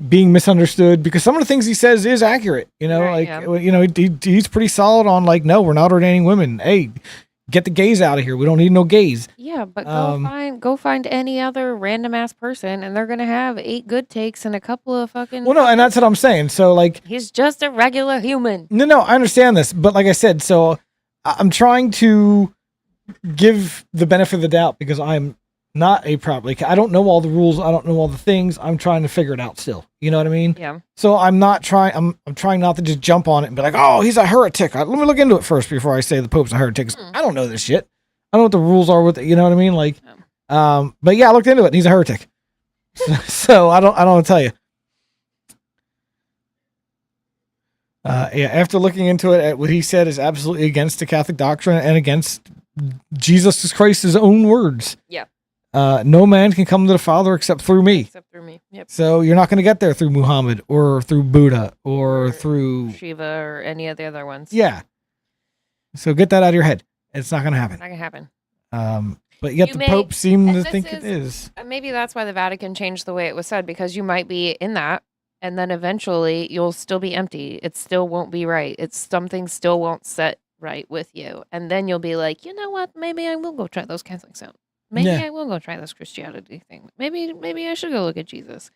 A: being misunderstood? Because some of the things he says is accurate.
B: Right, yeah.
A: He's pretty solid on like, no, we're not ordaining women. Hey, get the gays out of here. We don't need no gays.
B: Yeah, but
A: Um,
B: go find any other random ass person, and they're gonna have 8 good takes and a couple of fucking.
A: Well, no, and that's what I'm saying. So like,
B: He's just a regular human.
A: no, I understand this, but like I said, so I'm trying to give the benefit of the doubt because I'm not a properly. I don't know all the rules. I don't know all the things. I'm trying to figure it out still. You know what I mean?
B: Yeah.
A: So I'm not trying. I'm trying not to just jump on it and be like, "Oh, he's a heretic." Let me look into it first before I say the Pope's a heretic. 'Cause I don't know this shit. I don't know what the rules are with it. You know what I mean? Like, but yeah, I looked into it. And he's a heretic. So I don't know what to tell you. Yeah, after looking into it, what he said is absolutely against the Catholic doctrine and against Jesus Christ's own words.
B: Yeah.
A: No man can come to the Father except through me.
B: Except through me. Yep.
A: So you're not going to get there through Muhammad or through Buddha or through
B: Shiva or any of the other ones.
A: yeah. So get that out of your head. It's not going to happen.
B: Not gonna happen.
A: But yet
B: You
A: the
B: may-
A: Pope seemed
B: and
A: to
B: this
A: think it is.
B: Maybe that's why the Vatican changed the way it was said, because you might be in that, and then eventually you'll still be empty. It still won't be right. It's something still won't set right with you, and then you'll be like, you know what? Maybe I will go try those Catholics out. Maybe
A: Yeah.
B: I will go try this Christianity thing. Maybe I should go look at Jesus.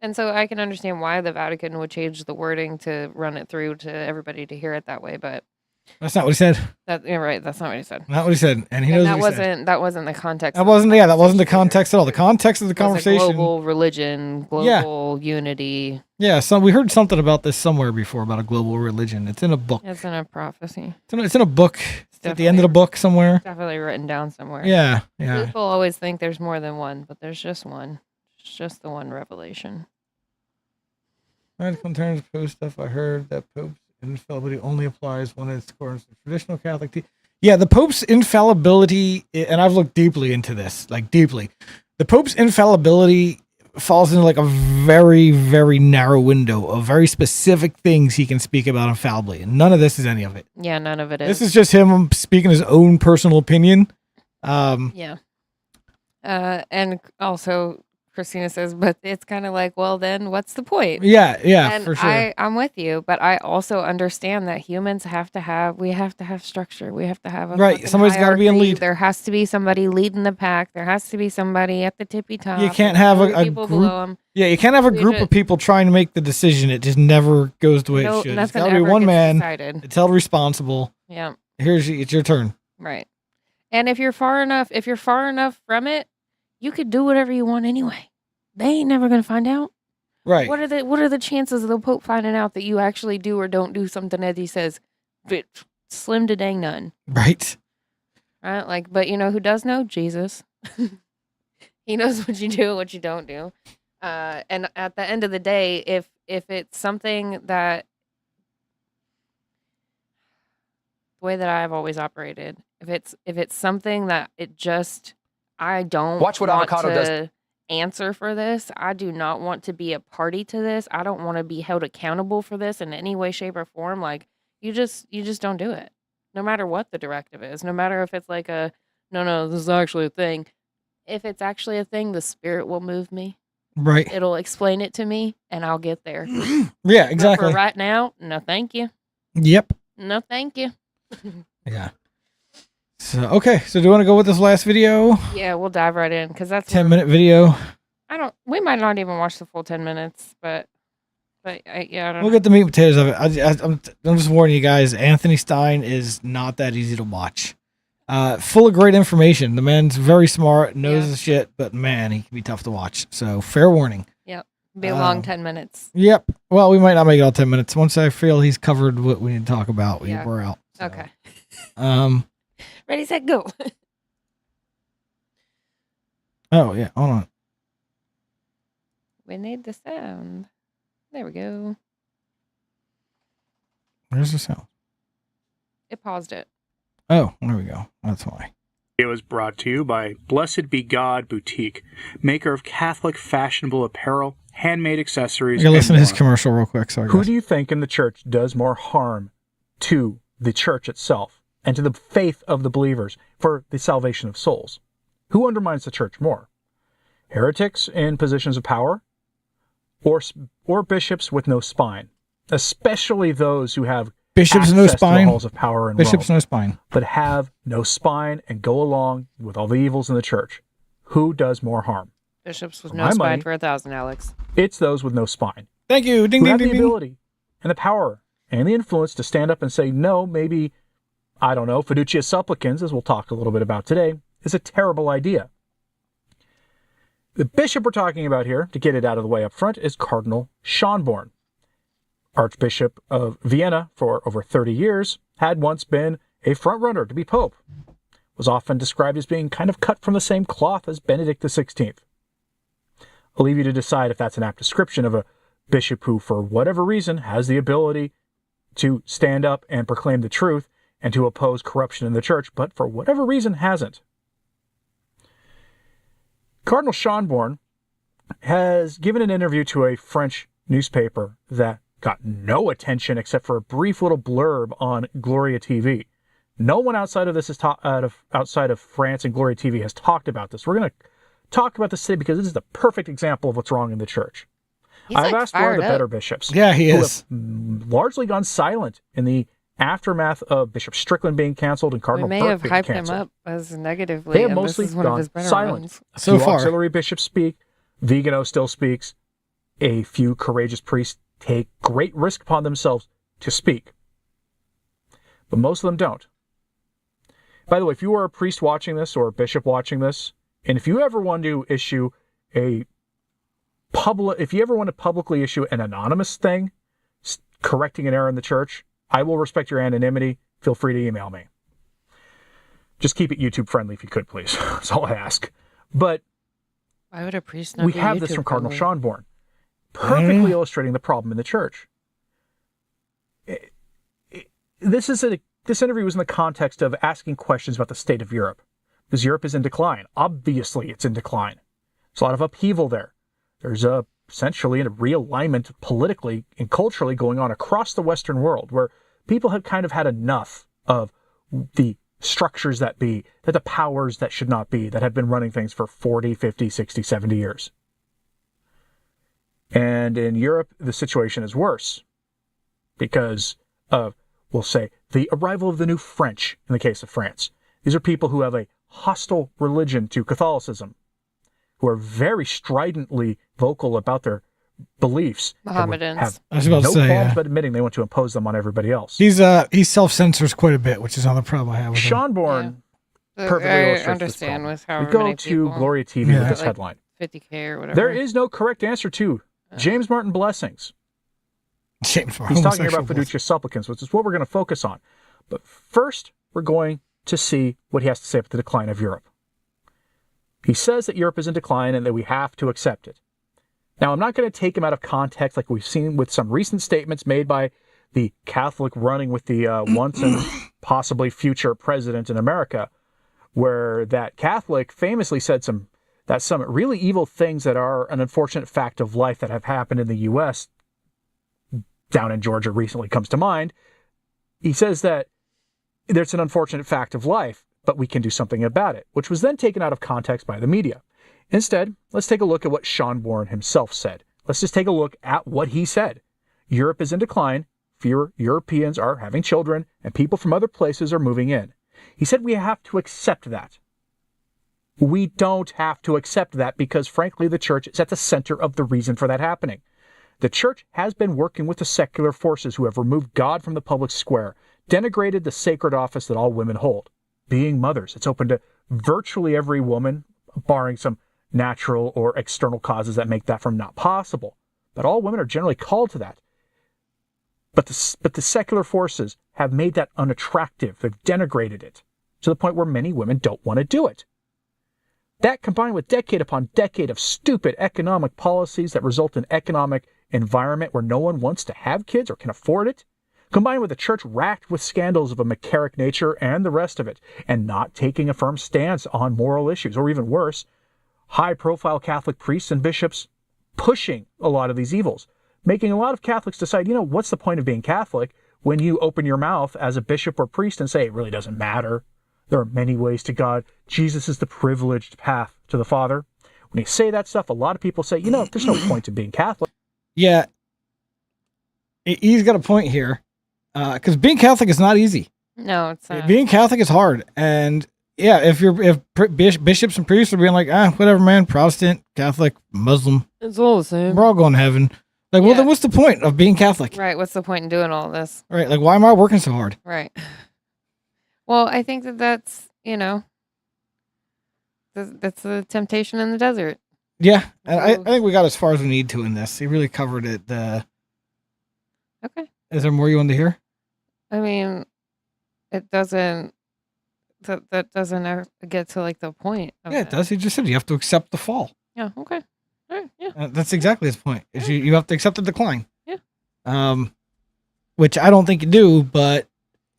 B: And so I can understand why the Vatican would change the wording to run it through to everybody to hear it that way. But
A: That's not what he said.
B: you're right. That's not what he said.
A: Not what he said. And he
B: And
A: knows
B: that
A: what he said.
B: wasn't the context.
A: That
B: of the
A: wasn't that wasn't the
B: conversation either.
A: context at all. The context of the
B: It was a
A: conversation.
B: global religion, global unity.
A: Yeah, so we heard something about this somewhere before about a global religion. It's in a book.
B: It's in a prophecy.
A: It's in a book. It's at the end of the book somewhere.
B: Definitely written down somewhere.
A: Yeah.
B: People always think there's more than one, but there's just one. It's just the one revelation.
A: In terms of Pope stuff, I heard that Pope's infallibility only applies when it's according to traditional Catholic. Yeah, the Pope's infallibility, and I've looked deeply into this, like deeply. The Pope's infallibility falls into like a very, very narrow window of very specific things he can speak about infallibly, and none of this is any of it.
B: Yeah, none of it is.
A: This is just him speaking his own personal opinion.
B: Yeah. And also Christina says, but it's kind of like, well, then what's the point?
A: Yeah,
B: And
A: for sure.
B: I'm with you, but I also understand that humans have to have structure. We have to have a
A: Right,
B: fucking
A: somebody's gotta be in
B: hierarchy.
A: lead.
B: There has to be somebody leading the pack. There has to be somebody at the tippy top.
A: You can't
B: and
A: have
B: other
A: a
B: people
A: group.
B: below 'em.
A: Yeah, you can't have a
B: We
A: group
B: just-
A: of people trying to make the decision. It just never goes the way
B: No,
A: it should. It's
B: nothing
A: got to be
B: ever
A: one
B: gets
A: man.
B: decided.
A: It's held responsible.
B: Yeah,
A: It's your turn.
B: right. And if you're far enough from it, you could do whatever you want anyway. They ain't never gonna find out.
A: Right.
B: What are the chances of the Pope finding out that you actually do or don't do something as he says? Slim to dang none.
A: Right.
B: Right? Like, but you know who does know? Jesus. He knows what you do, what you don't do. And at the end of the day, if it's something that the way that I've always operated, if it's something that it just I don't
E: Watch what
B: want
E: avocado
B: to
E: does.
B: answer for this. I do not want to be a party to this. I don't want to be held accountable for this in any way, shape, or form. Like you just don't do it. No matter what the directive is. No matter if it's like no, this is actually a thing. If it's actually a thing, the spirit will move me.
A: Right.
B: It'll explain it to me and I'll get there.
A: Yeah,
B: But
A: exactly.
B: for right now, no thank you.
A: Yep.
B: No thank you.
A: Yeah. So, okay. So do you want to go with this last video?
B: Yeah, we'll dive right in because that's
A: 10-minute video.
B: we might not even watch the full 10 minutes, but I don't
A: We'll
B: know.
A: get the meat and potatoes of it. I'm just warning you guys. Anthony Stein is not that easy to watch. Full of great information. The man's very smart, knows
B: Yeah.
A: his shit, but man, he can be tough to watch. So fair warning.
B: Be a long 10 minutes.
A: Yep. Well, we might not make it all 10 minutes. Once I feel he's covered what we need to talk about,
B: Yeah.
A: we're out. So,
B: Okay.
A: Ready,
B: Ready, set, go.
A: Oh yeah. Hold on.
B: We need the sound. There we go.
A: Where's the sound?
B: It paused it.
A: Oh, there we go. That's why.
F: It was brought to you by Blessed Be God Boutique, maker of Catholic fashionable apparel, handmade accessories.
A: I gotta
F: and
A: listen to his
F: more.
A: commercial real quick. Sorry,
G: Who
A: guys.
G: do you think in the church does more harm to the church itself and to the faith of the believers for the salvation of souls? Who undermines the church more? Heretics in positions of power or bishops with no spine, especially those who have
A: Bishops no
G: access to the
A: spine.
G: halls of power in
A: Bishops
G: Rome,
A: no spine.
G: but have no spine and go along with all the evils in the church. Who does more harm?
B: Bishops with
G: For
B: no
G: my
B: spine
G: money-
B: for 1,000, Alex.
G: It's those with no spine.
A: Thank you. Ding
G: Who
A: ding
G: have
A: ding
G: the
A: ding.
G: ability and the power and the influence to stand up and say, no, maybe, I don't know, fiducia supplicans, as we'll talk a little bit about today, is a terrible idea. The bishop we're talking about here, to get it out of the way up front, is Cardinal Schönborn. Archbishop of Vienna for over 30 years, had once been a front-runner to be pope, was often described as being kind of cut from the same cloth as Benedict XVI. I'll leave you to decide if that's an apt description of a bishop who, for whatever reason, has the ability to stand up and proclaim the truth and to oppose corruption in the church, but for whatever reason hasn't. Cardinal Schönborn has given an interview to a French newspaper that got no attention except for a brief little blurb on Gloria TV. No one outside of this is outside of France and Gloria TV has talked about this. We're going to talk about this today because this is the perfect example of what's wrong in the church.
B: He's
G: I've
B: like
G: asked one of
B: fired
G: the
B: up.
G: better bishops.
A: Yeah, he
G: who
A: is.
G: have largely gone silent in the aftermath of Bishop Strickland being canceled and
B: We
G: Cardinal
B: may
G: Burke
B: have
G: being
B: hyped
G: canceled.
B: him up as negatively.
G: They have
B: and
G: mostly
B: this is one of
G: gone
B: his better
G: silent.
B: ones.
A: So
G: Few
A: far.
G: auxiliary bishops speak. Vigano still speaks. A few courageous priests take great risk upon themselves to speak. But most of them don't. By the way, if you are a priest watching this or a bishop watching this, and if you ever want to issue if you ever want to publicly issue an anonymous thing, correcting an error in the church, I will respect your anonymity. Feel free to email me. Just keep it YouTube friendly if you could, please. That's all I ask. But
B: Why would a priest not
G: we
B: be
G: have this
B: YouTube
G: from Cardinal
B: friendly?
G: Schönborn, perfectly illustrating the problem in the church. This interview was in the context of asking questions about the state of Europe, because Europe is in decline. Obviously, it's in decline. There's a lot of upheaval there. There's essentially a realignment politically and culturally going on across the Western world, where people have kind of had enough of the structures that be, that the powers that should not be, that have been running things for 40, 50, 60, 70 years. And in Europe, the situation is worse because of, we'll say, the arrival of the new French in the case of France. These are people who have a hostile religion to Catholicism, who are very stridently vocal about their beliefs.
B: Mohammedans.
G: Have
A: I was about
G: no
A: to say,
G: qualms
A: yeah.
G: about admitting they want to impose them on everybody else.
A: He self-censors quite a bit, which is another problem I have with him.
G: Schonborn perfectly
B: I
G: illustrates this
B: understand
G: problem.
B: with however
G: We go
B: many
G: to
B: people.
G: Gloria TV
A: Yeah.
G: with this
B: Like,
G: headline.
B: 50K or whatever.
G: There is no correct answer to James Martin blessings.
A: James for
G: He's talking
A: homosexual
G: about fiducia supplicans, which is what we're going to focus on. But first, we're going to see what he has to say about the decline of Europe. He says that Europe is in decline and that we have to accept it. Now, I'm not going to take him out of context like we've seen with some recent statements made by the Catholic running with the once and possibly future president in America, where that Catholic famously said some really evil things that are an unfortunate fact of life that have happened in the U.S. down in Georgia recently comes to mind. He says that there's an unfortunate fact of life, but we can do something about it, which was then taken out of context by the media. Instead, let's take a look at what Schonborn himself said. Let's just take a look at what he said. Europe is in decline, fewer Europeans are having children, and people from other places are moving in. He said we have to accept that. We don't have to accept that because, frankly, the church is at the center of the reason for that happening. The church has been working with the secular forces who have removed God from the public square, denigrated the sacred office that all women hold, being mothers. It's open to virtually every woman, barring some natural or external causes that make that from not possible. But all women are generally called to that. But the secular forces have made that unattractive. They've denigrated it to the point where many women don't want to do it. That, combined with decade upon decade of stupid economic policies that result in economic environment where no one wants to have kids or can afford it, combined with a church racked with scandals of a McCarrick nature and the rest of it, and not taking a firm stance on moral issues, or even worse, high-profile Catholic priests and bishops pushing a lot of these evils, making a lot of Catholics decide, what's the point of being Catholic when you open your mouth as a bishop or priest and say, it really doesn't matter. There are many ways to God. Jesus is the privileged path to the Father. When you say that stuff, a lot of people say, there's no point in being Catholic.
A: Yeah. He's got a point here. Because being Catholic is not easy.
B: No, it's not.
A: Being Catholic is hard. And yeah, if bishops and priests are being like, whatever, man, Protestant, Catholic, Muslim,
B: It's all the same.
A: we're all going to heaven. Like, well,
B: Yeah.
A: then what's the point of being Catholic?
B: Right. What's the point in doing all this?
A: Right. Like, why am I working so hard?
B: Right. Well, I think that's, that's the temptation in the desert.
A: Yeah. And I think we got as far as we need to in this. He really covered it.
B: Okay.
A: Is there more you want to hear?
B: I mean, it doesn't, that doesn't ever get to like the point. Of
A: Yeah, it does. He just said you have to accept the fall.
B: Yeah. Okay. All right. Yeah.
A: That's exactly his point. Is you have to accept the decline.
B: Yeah.
A: Which I don't think you do, but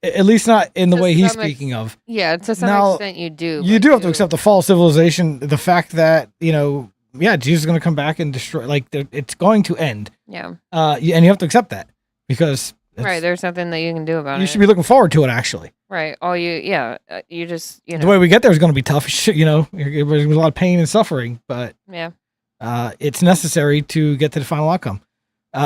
A: at least not in the
B: To
A: way he's
B: some
A: speaking of.
B: Yeah. To some
A: Now,
B: extent you do.
A: You
B: but
A: do have to accept the fall of civilization. The fact that, Jesus is going to come back and destroy, it's going to end.
B: Yeah.
A: And you have to accept that because
B: Right. There's nothing that you can do about it.
A: you should be looking forward to it, actually.
B: Right. You just,
A: The way we get there is going to be tough. There's a lot of pain and suffering, but
B: yeah.
A: it's necessary to get to the final outcome.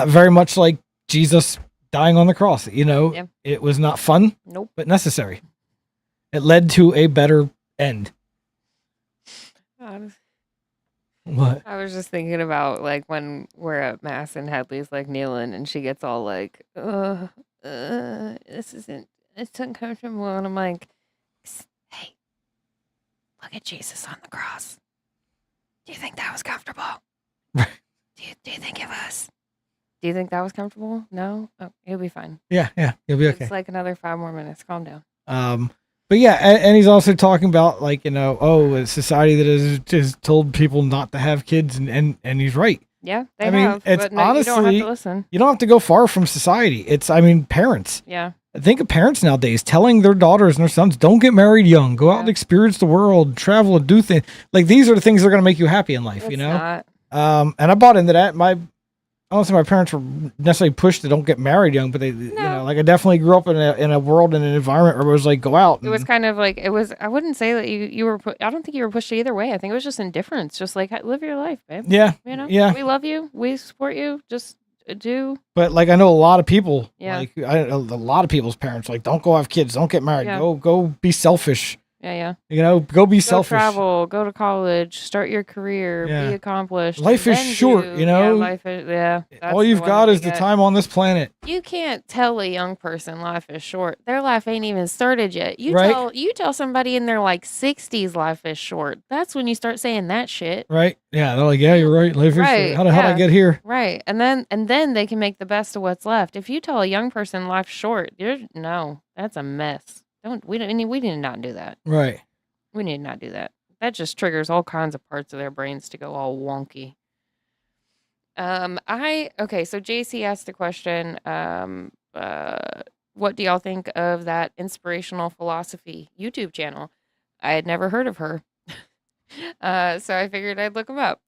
A: Very much like Jesus dying on the cross. It was not fun,
B: Nope.
A: but necessary. It led to a better end. What?
B: I was just thinking about like when we're at mass and Hadley's like kneeling and she gets all like, it's uncomfortable. And I'm like, hey, look at Jesus on the cross. Do you think that was comfortable? do you think it was? Do you think that was comfortable? No? Oh, he'll be fine.
A: Yeah, you'll be okay.
B: It's like another 5 more minutes. Calm down.
A: But yeah, and he's also talking about a society that has told people not to have kids, and he's right.
B: Yeah, they
A: I mean,
B: have.
A: it's
B: but no, you don't have
A: honestly-
B: to listen.
A: You don't have to go far from society. Parents.
B: Yeah.
A: Think of parents nowadays telling their daughters and their sons, don't get married young, go out and experience the world, travel and do things. Like, these are the things that are going to make you happy in life,
B: It's not.
A: And I bought into that. I don't say my parents were necessarily pushed to don't get married young, but they, like I definitely grew up in a world and an environment where it was like go out.
B: It was kind of like it was. I wouldn't say that you were. I don't think you were pushed either way. I think it was just indifference. Just like live your life, babe.
A: Yeah,
B: You know.
A: yeah.
B: We love you. We support you. Just do.
A: But like I know a lot of people,
B: Yeah.
A: like a lot of people's parents, like don't go have kids, don't get married,
B: Yeah.
A: go be selfish.
B: Yeah.
A: You know, go be
B: Go
A: selfish.
B: travel. Go to college. Start your career.
A: Yeah.
B: Be accomplished.
A: Life
B: and
A: is
B: then
A: short,
B: do-
A: you know?
B: Yeah, life is. Yeah. that's
A: All you've
B: one
A: got
B: that
A: is
B: we
A: the
B: get.
A: time on this planet.
B: You can't tell a young person life is short. Their life ain't even started yet.
A: Right.
B: You tell somebody in their like 60s life is short. That's when you start saying that shit.
A: Right? Yeah, they're like, yeah, you're right. Life is
B: Right,
A: short. How'd I
B: yeah.
A: get here?
B: Right. And then they can make the best of what's left. If you tell a young person life's short, no, that's a mess. We need to not do that.
A: Right.
B: We need to not do that. That just triggers all kinds of parts of their brains to go all wonky. Okay, so JC asked the question, what do y'all think of that inspirational philosophy YouTube channel? I had never heard of her. So I figured I'd look them up.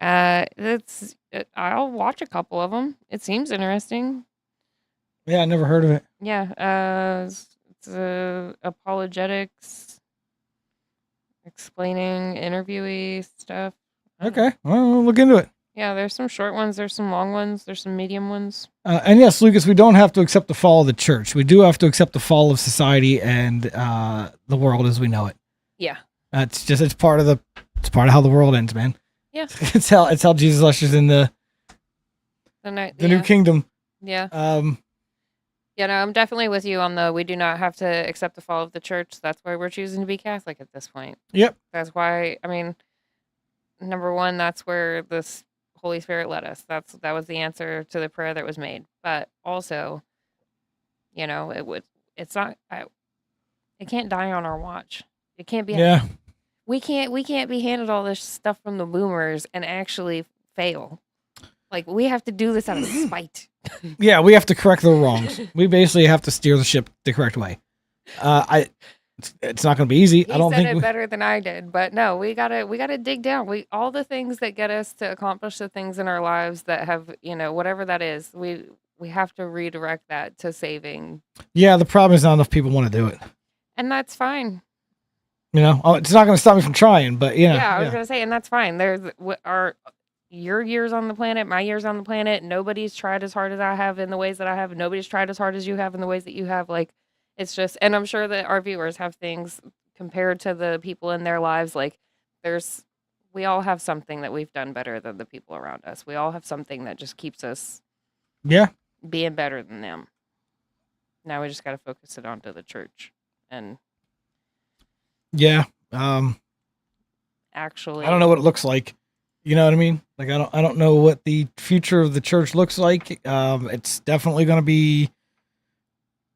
B: I'll watch a couple of them. It seems interesting.
A: Yeah, I never heard of it.
B: Yeah, it's apologetics, explaining interviewee stuff.
A: Okay. Well, we'll look into it.
B: Yeah, there's some short ones, there's some long ones, there's some medium ones.
A: And yes, Lucas, we don't have to accept the fall of the church. We do have to accept the fall of society and the world as we know it.
B: Yeah.
A: It's part of how the world ends, man.
B: Yeah.
A: It's how Jesus ushers in the new kingdom.
B: Yeah. Yeah, no, I'm definitely with you on we do not have to accept the fall of the church. That's why we're choosing to be Catholic at this point.
A: Yep.
B: That's why, I mean, number one, that's where this Holy Spirit led us. That was the answer to the prayer that was made. But also, you know, it can't die on our watch. It can't be.
A: Yeah.
B: We can't be handed all this stuff from the boomers and actually fail. Like, we have to do this out of spite.
A: Yeah, we have to correct the wrongs. We basically have to steer the ship the correct way. It's not going to be easy.
B: He
A: I don't
B: said
A: think
B: it better than I did, but no, we gotta dig down. All the things that get us to accomplish the things in our lives that have, whatever that is, we have to redirect that to saving.
A: Yeah, the problem is not enough people want to do it.
B: And that's fine.
A: It's not going to stop me from trying, but
B: Yeah, I was gonna say, and that's fine. There's your years on the planet, my years on the planet. Nobody's tried as hard as I have in the ways that I have. Nobody's tried as hard as you have in the ways that you have. Like, it's just, and I'm sure that our viewers have things compared to the people in their lives. Like, we all have something that we've done better than the people around us. We all have something that just keeps us, being better than them. Now we just got to focus it onto the church and actually,
A: I don't know what it looks like. You know what I mean? Like, I don't know what the future of the church looks like. It's definitely going to be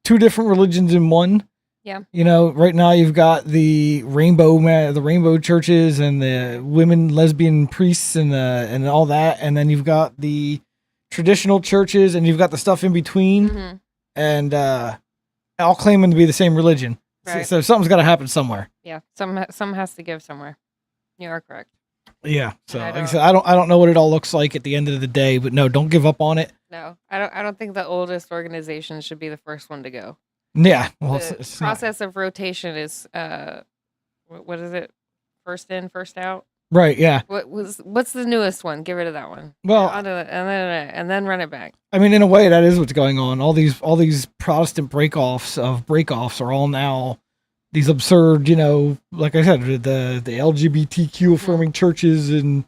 A: two different religions in one.
B: Yeah.
A: Right now you've got the rainbow churches and the women lesbian priests and all that, and then you've got the traditional churches and you've got the stuff in between, and all claiming to be the same religion.
B: Right.
A: So something's got to happen somewhere.
B: Yeah, some has to give somewhere. You are correct.
A: Yeah. So like I said, I don't know what it all looks like at the end of the day, but no, don't give up on it.
B: No, I don't think the oldest organization should be the first one to go.
A: Yeah. Well,
B: The
A: it's
B: process of rotation is what is it? First in, first out.
A: right. Yeah.
B: What's the newest one? Get rid of that one.
A: Well,
B: and then run it back.
A: I mean, in a way, that is what's going on. All these Protestant breakoffs are all now these absurd, like I said, the LGBTQ affirming churches, and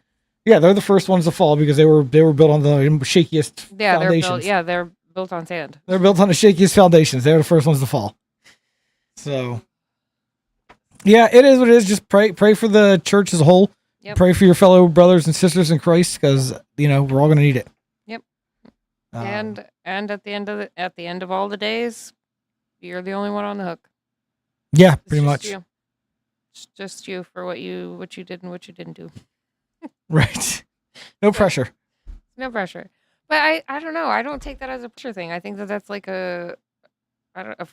A: yeah, they're the first ones to fall because they were built on the shakiest foundations.
B: They're built on sand.
A: They're built on the shakiest foundations. They're the first ones to fall. So, yeah, it is what it is. Just pray for the church as a whole.
B: Yep.
A: Pray for your fellow brothers and sisters in Christ, because we're all going to need it.
B: Yep. And at the end of all the days, you're the only one on the hook.
A: Yeah,
B: It's
A: pretty
B: just
A: much.
B: you. It's just you for what you did and what you didn't do.
A: Right. No pressure.
B: No pressure. But I don't know. I don't take that as a pressure thing. I think that's like a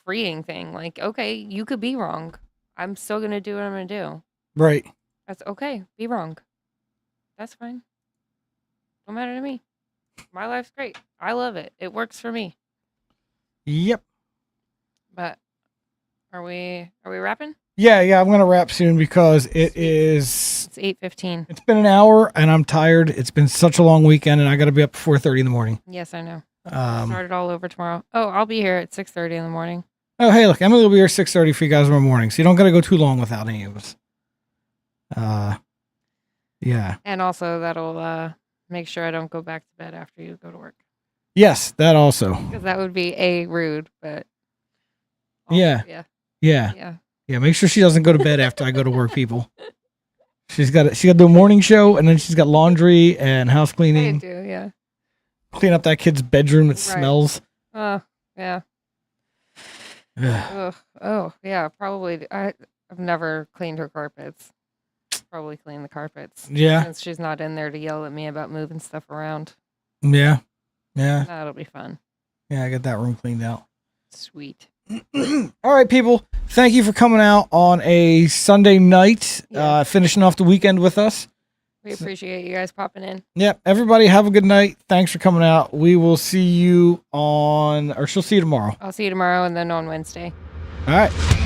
B: freeing thing. Like, okay, you could be wrong. I'm still going to do what I'm going to do.
A: Right.
B: That's okay. Be wrong. That's fine. Don't matter to me. My life's great. I love it. It works for me.
A: Yep.
B: But are we wrapping?
A: Yeah, I'm gonna wrap soon because it's
B: 8:15.
A: It's been an hour and I'm tired. It's been such a long weekend and I got to be up at 4:30 in the morning.
B: Yes, I know. Start it all over tomorrow. Oh, I'll be here at 6:30 in the morning.
A: Oh, hey, look, Emily will be here 6:30 for you guys tomorrow morning, so you don't got to go too long without any of us. Yeah.
B: And also that'll make sure I don't go back to bed after you go to work.
A: Yes, that also.
B: Because that would be rude, but
A: Yeah. Make sure she doesn't go to bed after I go to work, people. She got to do a morning show, and then she's got laundry and house
B: I
A: cleaning.
B: do, yeah.
A: Clean up that kid's bedroom that smells.
B: Oh, yeah. Ugh. Oh, yeah. Probably. I've never cleaned her carpets. Probably clean the carpets.
A: Yeah.
B: Since she's not in there to yell at me about moving stuff around.
A: Yeah.
B: That'll be fun.
A: Yeah, I got that room cleaned out.
B: Sweet.
A: All right, people. Thank you for coming out on a Sunday night, finishing off the weekend with us.
B: We appreciate you guys popping in.
A: Yep. Everybody have a good night. Thanks for coming out. We will see you she'll see you tomorrow.
B: I'll see you tomorrow and then on Wednesday.
A: All right.